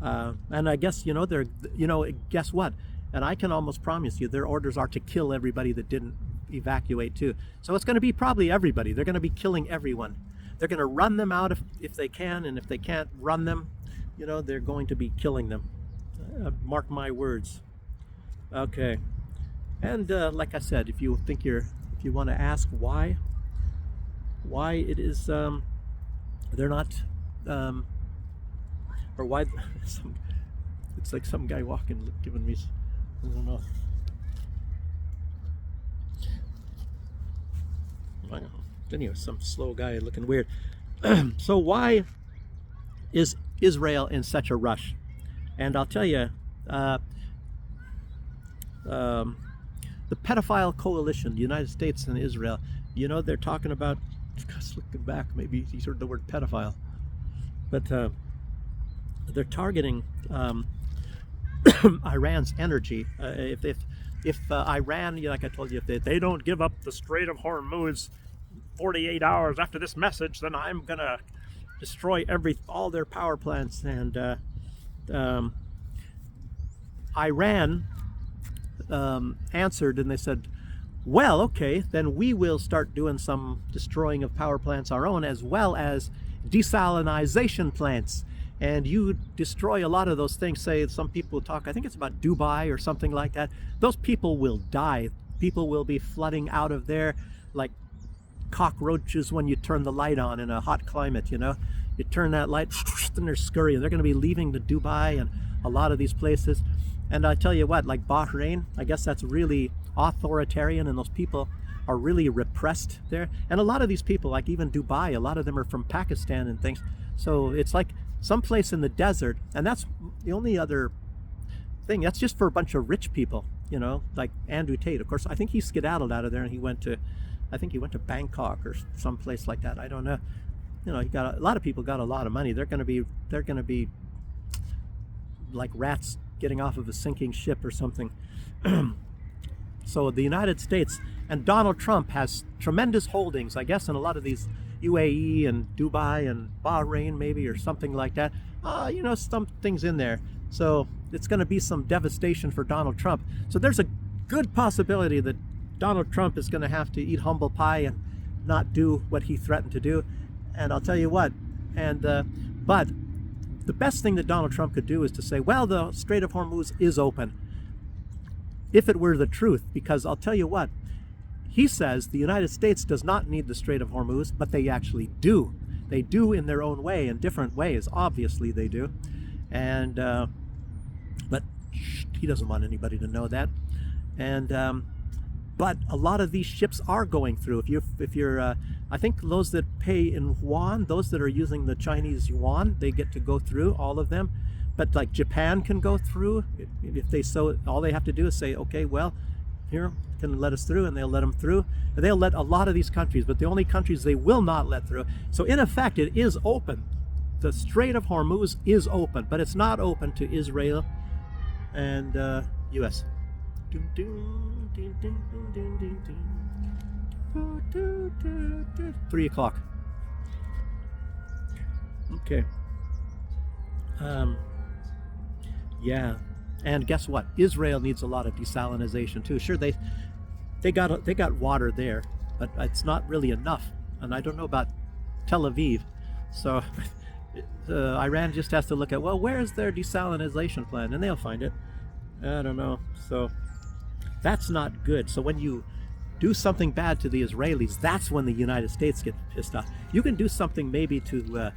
And I guess they're guess what? And I can almost promise you their orders are to kill everybody that didn't evacuate too. So it's going to be probably everybody. They're going to be killing everyone. They're going to run them out if they can, and if they can't run them, they're going to be killing them. Mark my words. Okay. And like I said, if you want to ask why it is they're not or why it's like some guy walking giving me, I don't know. Anyway, some slow guy looking weird. So why is Israel in such a rush? And I'll tell you, the Pedophile Coalition, the United States and Israel, they're talking about, just looking back, maybe he's heard the word pedophile, but they're targeting Iran's energy. If Iran, like I told you, if they don't give up the Strait of Hormuz 48 hours after this message, then I'm gonna destroy all their power plants. And Iran answered, and they said, well, okay, then we will start doing some destroying of power plants our own, as well as desalinization plants. And you destroy a lot of those things. Say some people talk, I think it's about Dubai or something like that. Those people will die. People will be flooding out of there like cockroaches when you turn the light on in a hot climate. You turn that light and they're scurrying. They're going to be leaving to Dubai and a lot of these places. And I tell you what, like Bahrain, I guess that's really authoritarian, and those people are really repressed there. And a lot of these people, like even Dubai, a lot of them are from Pakistan and things. So it's like someplace in the desert, and that's the only other thing. That's just for a bunch of rich people, like Andrew Tate. Of course, I think he skedaddled out of there, and he went to Bangkok or someplace like that. I don't know. He got a lot of people got a lot of money. They're going to be like rats getting off of a sinking ship or something. So the United States and Donald Trump has tremendous holdings, I guess, in a lot of these UAE and Dubai and Bahrain maybe, or something like that. Some things in there. So it's going to be some devastation for Donald Trump. So there's a good possibility that Donald Trump is going to have to eat humble pie and not do what he threatened to do. And I'll tell you what, but the best thing that Donald Trump could do is to say, well, the Strait of Hormuz is open. If it were the truth, because I'll tell you what, he says the United States does not need the Strait of Hormuz, but they actually do. They do in their own way, in different ways. Obviously they do. And, but he doesn't want anybody to know that. And, but a lot of these ships are going through. If you're, I think those that pay in yuan, those that are using the Chinese yuan, they get to go through, all of them. But like Japan can go through if they all they have to do is say, okay, well, here can let us through, and they'll let them through. And they'll let a lot of these countries, but the only countries they will not let through. So in effect, it is open. The Strait of Hormuz is open, but it's not open to Israel and U.S. 3 o'clock. Okay. Yeah, and guess what? Israel needs a lot of desalinization too. Sure, they got water there, but it's not really enough. And I don't know about Tel Aviv, so Iran just has to look at, well, where's their desalinization plant, and they'll find it. I don't know. So that's not good. So when you do something bad to the Israelis, that's when the United States get pissed off. You can do something maybe to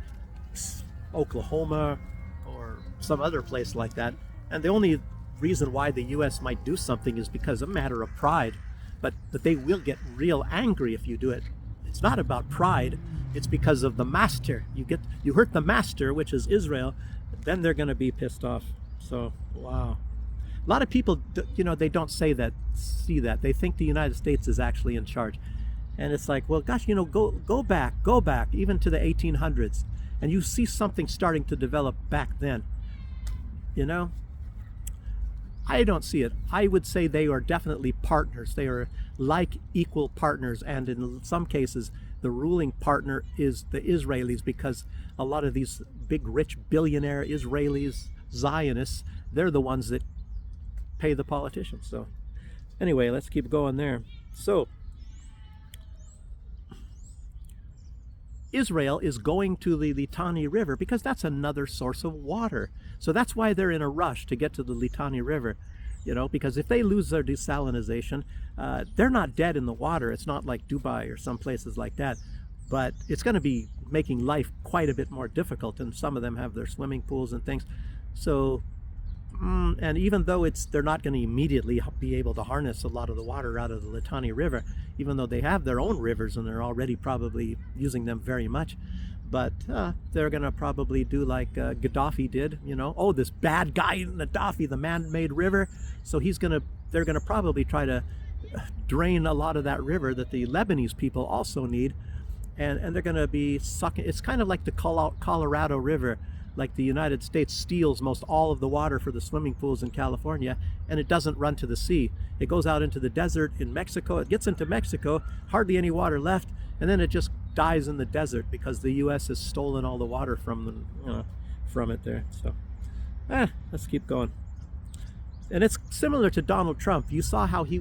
Oklahoma or some other place like that, and the only reason why the U.S. might do something is because of a matter of pride, but they will get real angry if you do it. It's not about pride, it's because of the master. You hurt the master, which is Israel, then they're going to be pissed off. So wow. A lot of people, they don't see that. They think the United States is actually in charge. And it's like, well, gosh, go back, even to the 1800s, and you see something starting to develop back then. I don't see it. I would say they are definitely partners. They are like equal partners, and in some cases, the ruling partner is the Israelis, because a lot of these big, rich, billionaire Israelis, Zionists, they're the ones that pay the politicians. So anyway, let's keep going there. So Israel is going to the Litani River because that's another source of water. So that's why they're in a rush to get to the Litani River, because if they lose their desalinization, they're not dead in the water. It's not like Dubai or some places like that, but it's going to be making life quite a bit more difficult, and some of them have their swimming pools and things. So and even though they're not going to immediately be able to harness a lot of the water out of the Litani River, even though they have their own rivers and they're already probably using them very much, but they're going to probably do like Gaddafi did, this bad guy Gaddafi, the man-made river. So they're going to probably try to drain a lot of that river that the Lebanese people also need, and they're going to be sucking. It's kind of like the Colorado River. Like the United States steals most all of the water for the swimming pools in California, and it doesn't run to the sea. It goes out into the desert in Mexico. It gets into Mexico, hardly any water left, and then it just dies in the desert because the U.S. has stolen all the water from it there. So, let's keep going. And it's similar to Donald Trump. You saw how he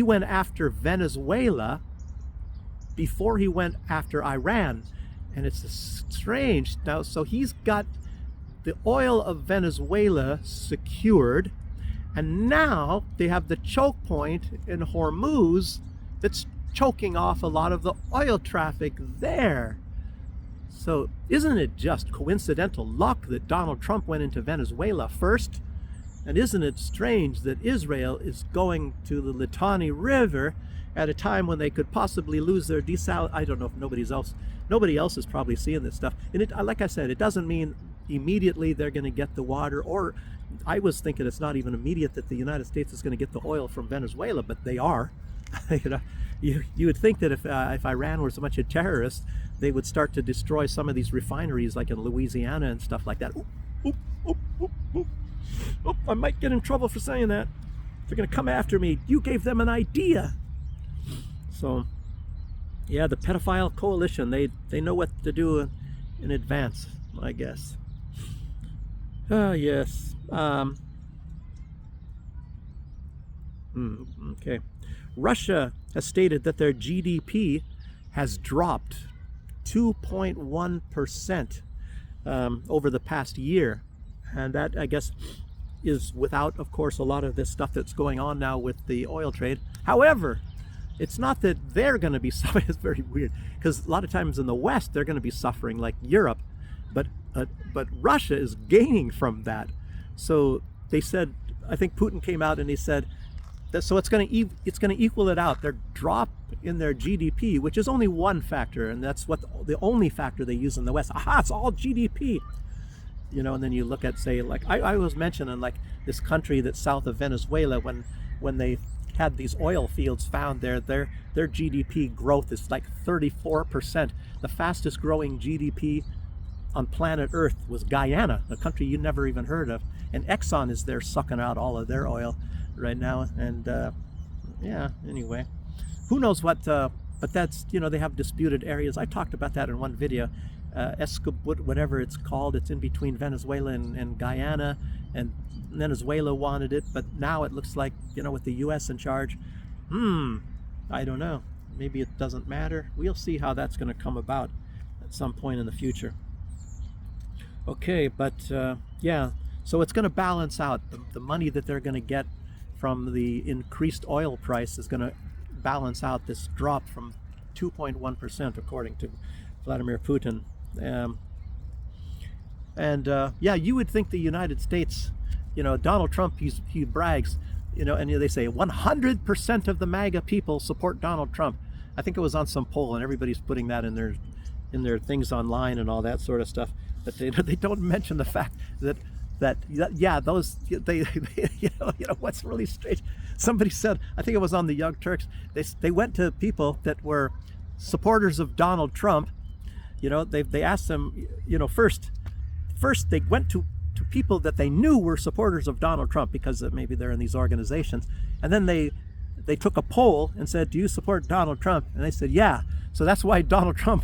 went after Venezuela before he went after Iran. And it's strange now. So he's got the oil of Venezuela secured, and now they have the choke point in Hormuz that's choking off a lot of the oil traffic there. So isn't it just coincidental luck that Donald Trump went into Venezuela first? And isn't it strange that Israel is going to the Litani River at a time when they could possibly lose their I don't know if nobody else is probably seeing this stuff. And like I said, it doesn't mean immediately they're going to get the water, or I was thinking it's not even immediate that the United States is going to get the oil from Venezuela, but they are. You would think that if Iran was a bunch of terrorists, they would start to destroy some of these refineries like in Louisiana and stuff like that. I might get in trouble for saying that. They're going to come after me. You gave them an idea. So, yeah, the pedophile coalition, they know what to do in advance, I guess. Yes. Okay. Russia has stated that their GDP has dropped 2.1% over the past year. And that, I guess, is without, of course, a lot of this stuff that's going on now with the oil trade. However, it's not that they're going to be suffering. It's very weird, because a lot of times in the West they're going to be suffering, like Europe, but Russia is gaining from that. So they said, I think Putin came out and he said that, so it's going to equal it out. Their drop in their GDP, which is only one factor, and that's what the only factor they use in the West. Aha, it's all GDP. And then you look at, say, like I was mentioning, like this country that's south of Venezuela, when they had these oil fields found there, their GDP growth is like 34%. The fastest growing GDP on planet Earth was Guyana, a country you never even heard of. And Exxon is there sucking out all of their oil right now. And yeah, anyway, who knows what, but that's, you know, they have disputed areas. I talked about that in one video. Escobut, whatever it's called, it's in between Venezuela and Guyana, and Venezuela wanted it, but now it looks like, you know, with the US in charge, I don't know, maybe it doesn't matter. We'll see how that's going to come about at some point in the future. Okay, but yeah, so it's going to balance out. The money that they're going to get from the increased oil price is going to balance out this drop from 2.1%, according to Vladimir Putin. Yeah, you would think the United States, you know, Donald Trump, he brags, you know, and they say 100% of the MAGA people support Donald Trump. I think it was on some poll, and everybody's putting that in their things online and all that sort of stuff. But they don't mention the fact that yeah, those they you know what's really strange. Somebody said, I think it was on the Young Turks, they went to people that were supporters of Donald Trump. You know, they asked them, you know, first they went to people that they knew were supporters of Donald Trump, because maybe they're in these organizations, and then they took a poll and said, do you support Donald Trump? And they said, yeah. So that's why Donald Trump,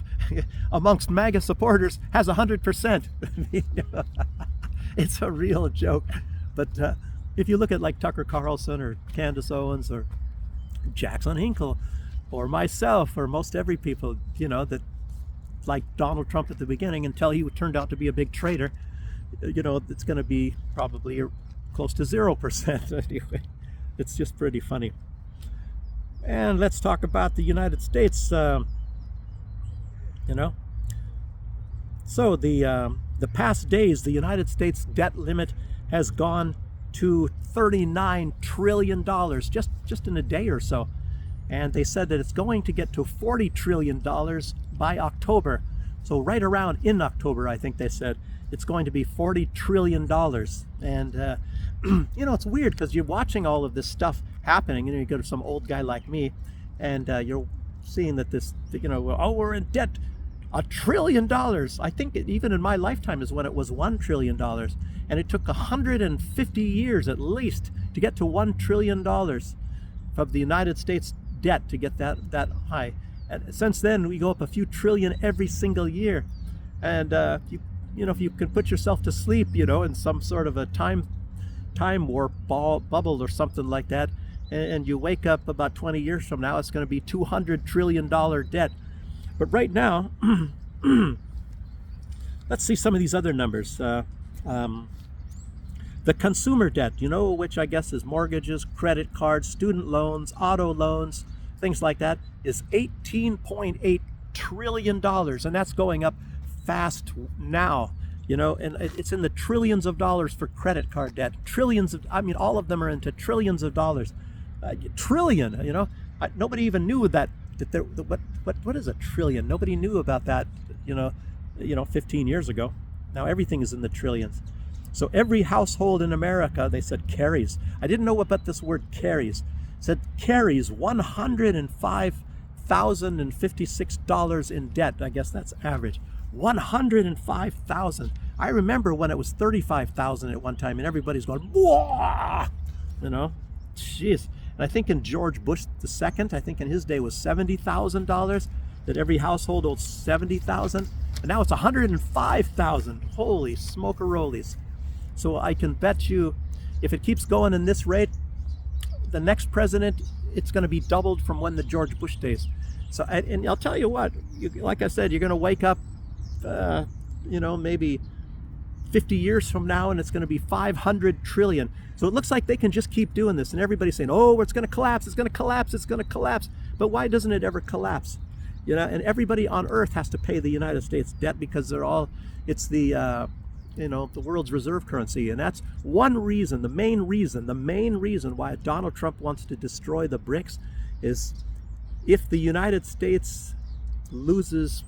amongst MAGA supporters, has 100%. It's a real joke. But if you look at like Tucker Carlson or Candace Owens or Jackson Hinkle or myself or most every people, you know, that like Donald Trump at the beginning until he turned out to be a big traitor, you know, it's going to be probably close to 0%. Anyway, it's just pretty funny. And let's talk about the United States. You know, so the past days, the United States debt limit has gone to $39 trillion just in a day or so, and they said that it's going to get to $40 trillion by October. So right around in October, I think they said it's going to be $40 trillion. And you know, it's weird because you're watching all of this stuff happening, and you go to some old guy like me, and you're seeing that this, you know, oh, we're in debt $1 trillion. I think even in my lifetime is when it was $1 trillion, and it took 150 years at least to get to $1 trillion of the United States debt, to get that high. And since then, we go up a few trillion every single year. And you know, if you can put yourself to sleep, you know, in some sort of a time warp bubble or something like that, and you wake up about 20 years from now, it's going to be $200 trillion debt. But right now, let's see some of these other numbers. The consumer debt, you know, which I guess is mortgages, credit cards, student loans, auto loans, things like that, is $18.8 trillion. And that's going up fast now, you know, and it's in the trillions of dollars for credit card debt. Trillions of, I mean, all of them are into trillions of dollars. Trillion, you know, nobody even knew that there, what is a trillion? Nobody knew about that, you know, 15 years ago. Now everything is in the trillions. So every household in America, they said, carries. I didn't know about this word carries. It said carries $105,056 in debt. I guess that's average. 105,000. I remember when it was 35,000 at one time, and everybody's going, whoa, you know, jeez. And I think in George Bush II, I think in his day was $70,000, that every household owed $70,000. And now it's $105,000. Holy smokerolies. So I can bet you, if it keeps going in this rate, the next president, it's going to be doubled from when the George Bush days. So, and I'll tell you what, like I said, you're going to wake up, you know, maybe 50 years from now, and it's going to be 500 trillion. So it looks like they can just keep doing this, and everybody's saying, oh, it's going to collapse, it's going to collapse, it's going to collapse. But why doesn't it ever collapse? You know, and everybody on earth has to pay the United States debt because they're all, it's the, you know, the world's reserve currency. And that's one reason, the main reason why Donald Trump wants to destroy the BRICS is if the United States loses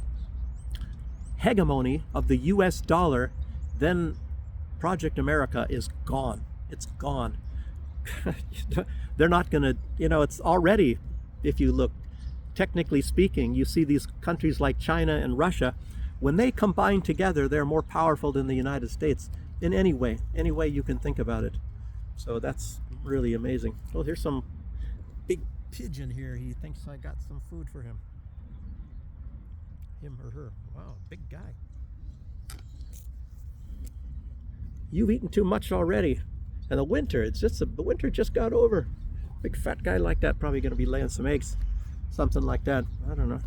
hegemony of the US dollar, then Project America is gone. It's gone. they're not going to, it's already, if you look, technically speaking, you see these countries like China and Russia, when they combine together, they're more powerful than the United States in any way you can think about it. So that's really amazing. Oh, here's some big pigeon here. He thinks I got some food for him. Him or her. Wow, big guy. You've eaten too much already. And the winter, the winter just got over. Big fat guy like that probably going to be laying some eggs. Something like that. I don't know.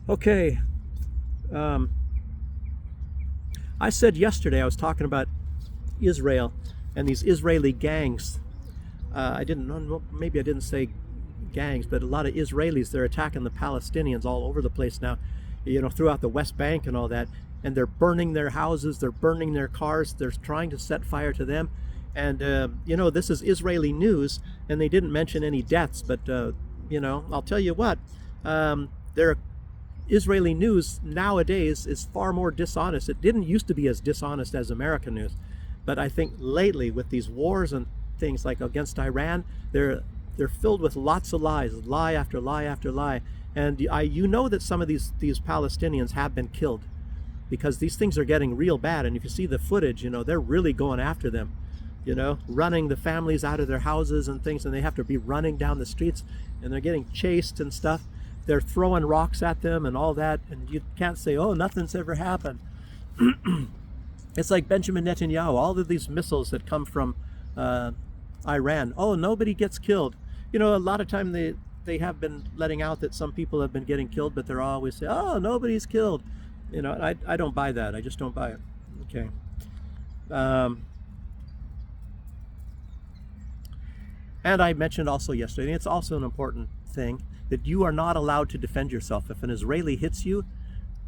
Okay. I said yesterday, I was talking about Israel and these Israeli gangs. Maybe I didn't say gangs, but a lot of Israelis, they're attacking the Palestinians all over the place now, throughout the West Bank and all that. And they're burning their houses, they're burning their cars, they're trying to set fire to them. And, this is Israeli news, and they didn't mention any deaths, but, I'll tell you what, their Israeli news nowadays is far more dishonest. It didn't used to be as dishonest as American news, but I think lately with these wars and things like against Iran, they're filled with lots of lies, lie after lie after lie. And that some of these Palestinians have been killed, because these things are getting real bad. And if you see the footage, they're really going after them, running the families out of their houses and things, and they have to be running down the streets, and they're getting chased and stuff. They're throwing rocks at them and all that, and you can't say, oh, nothing's ever happened. It's like Benjamin Netanyahu, all of these missiles that come from Iran, oh, nobody gets killed. A lot of time they have been letting out that some people have been getting killed, but they're always saying, oh, nobody's killed. I don't buy that. I just don't buy it. Okay. And I mentioned also yesterday, and it's also an important thing, that you are not allowed to defend yourself. If an Israeli hits you,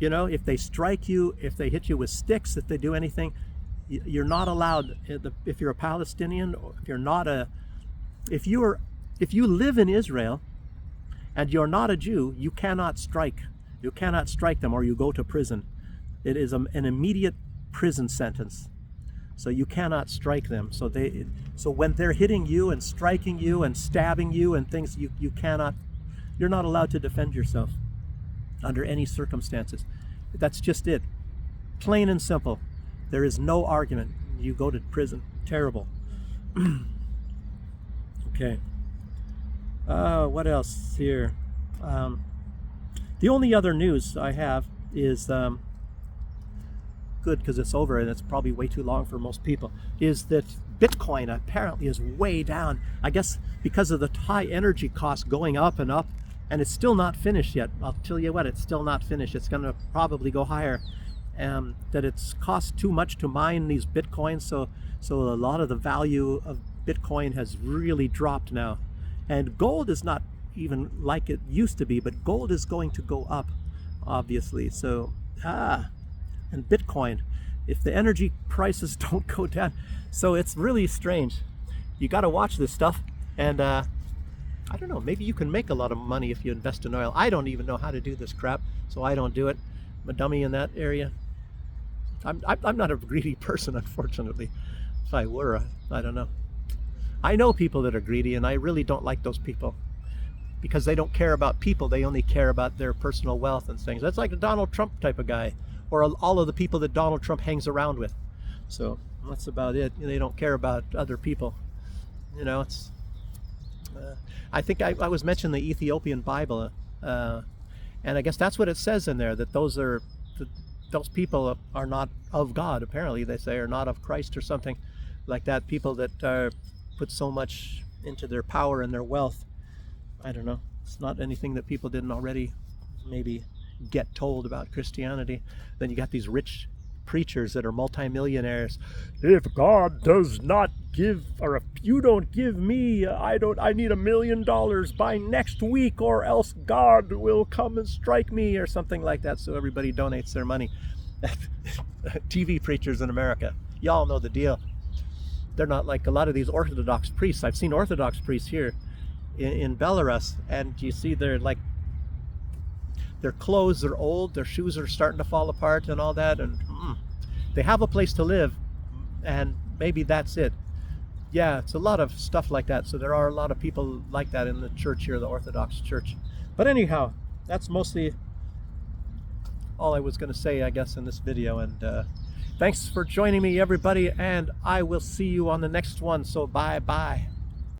if they strike you, if they hit you with sticks, if they do anything, you're not allowed. If you're a Palestinian, or if you live in Israel and you're not a Jew, you cannot strike. You cannot strike them, or you go to prison. It is an immediate prison sentence. So you cannot strike them. So when they're hitting you and striking you and stabbing you and things, you're not allowed to defend yourself under any circumstances. That's just it. Plain and simple. There is no argument. You go to prison. Terrible. Okay. What else here? The only other news I have is good, because it's over and it's probably way too long for most people, is that Bitcoin apparently is way down. I guess because of the high energy costs going up and up, and it's still not finished yet. I'll tell you what, it's still not finished. It's going to probably go higher. That it's cost too much to mine these Bitcoins, so a lot of the value of Bitcoin has really dropped now. And gold is not even like it used to be, but gold is going to go up, obviously. So, and Bitcoin, if the energy prices don't go down, so it's really strange. You got to watch this stuff, and I don't know, maybe you can make a lot of money if you invest in oil. I don't even know how to do this crap, so I don't do it. I'm a dummy in that area. I'm not a greedy person, unfortunately. If I were, I don't know. I know people that are greedy, and I really don't like those people, because they don't care about people. They only care about their personal wealth and things. That's like a Donald Trump type of guy, or all of the people that Donald Trump hangs around with. So that's about it. They don't care about other people. It's. I think I was mentioning the Ethiopian Bible, and I guess that's what it says in there, that those people are not of God. Apparently, they say, are not of Christ or something like that. People that put so much into their power and their wealth. I don't know. It's not anything that people didn't already maybe get told about Christianity. Then you got these rich preachers that are multimillionaires. If God does not give, or if you don't give me, I need $1 million by next week, or else God will come and strike me, or something like that. So everybody donates their money. TV preachers in America, y'all know the deal. They're not like a lot of these Orthodox priests. I've seen Orthodox priests here in Belarus, and you see their clothes are old, their shoes are starting to fall apart and all that, and they have a place to live, and maybe that's it. yeah, it's a lot of stuff like that. So there are a lot of people like that in the church here, the Orthodox Church. But anyhow, that's mostly all I was going to say, I guess, in this video. And thanks for joining me, everybody, and I will see you on the next one. So bye bye.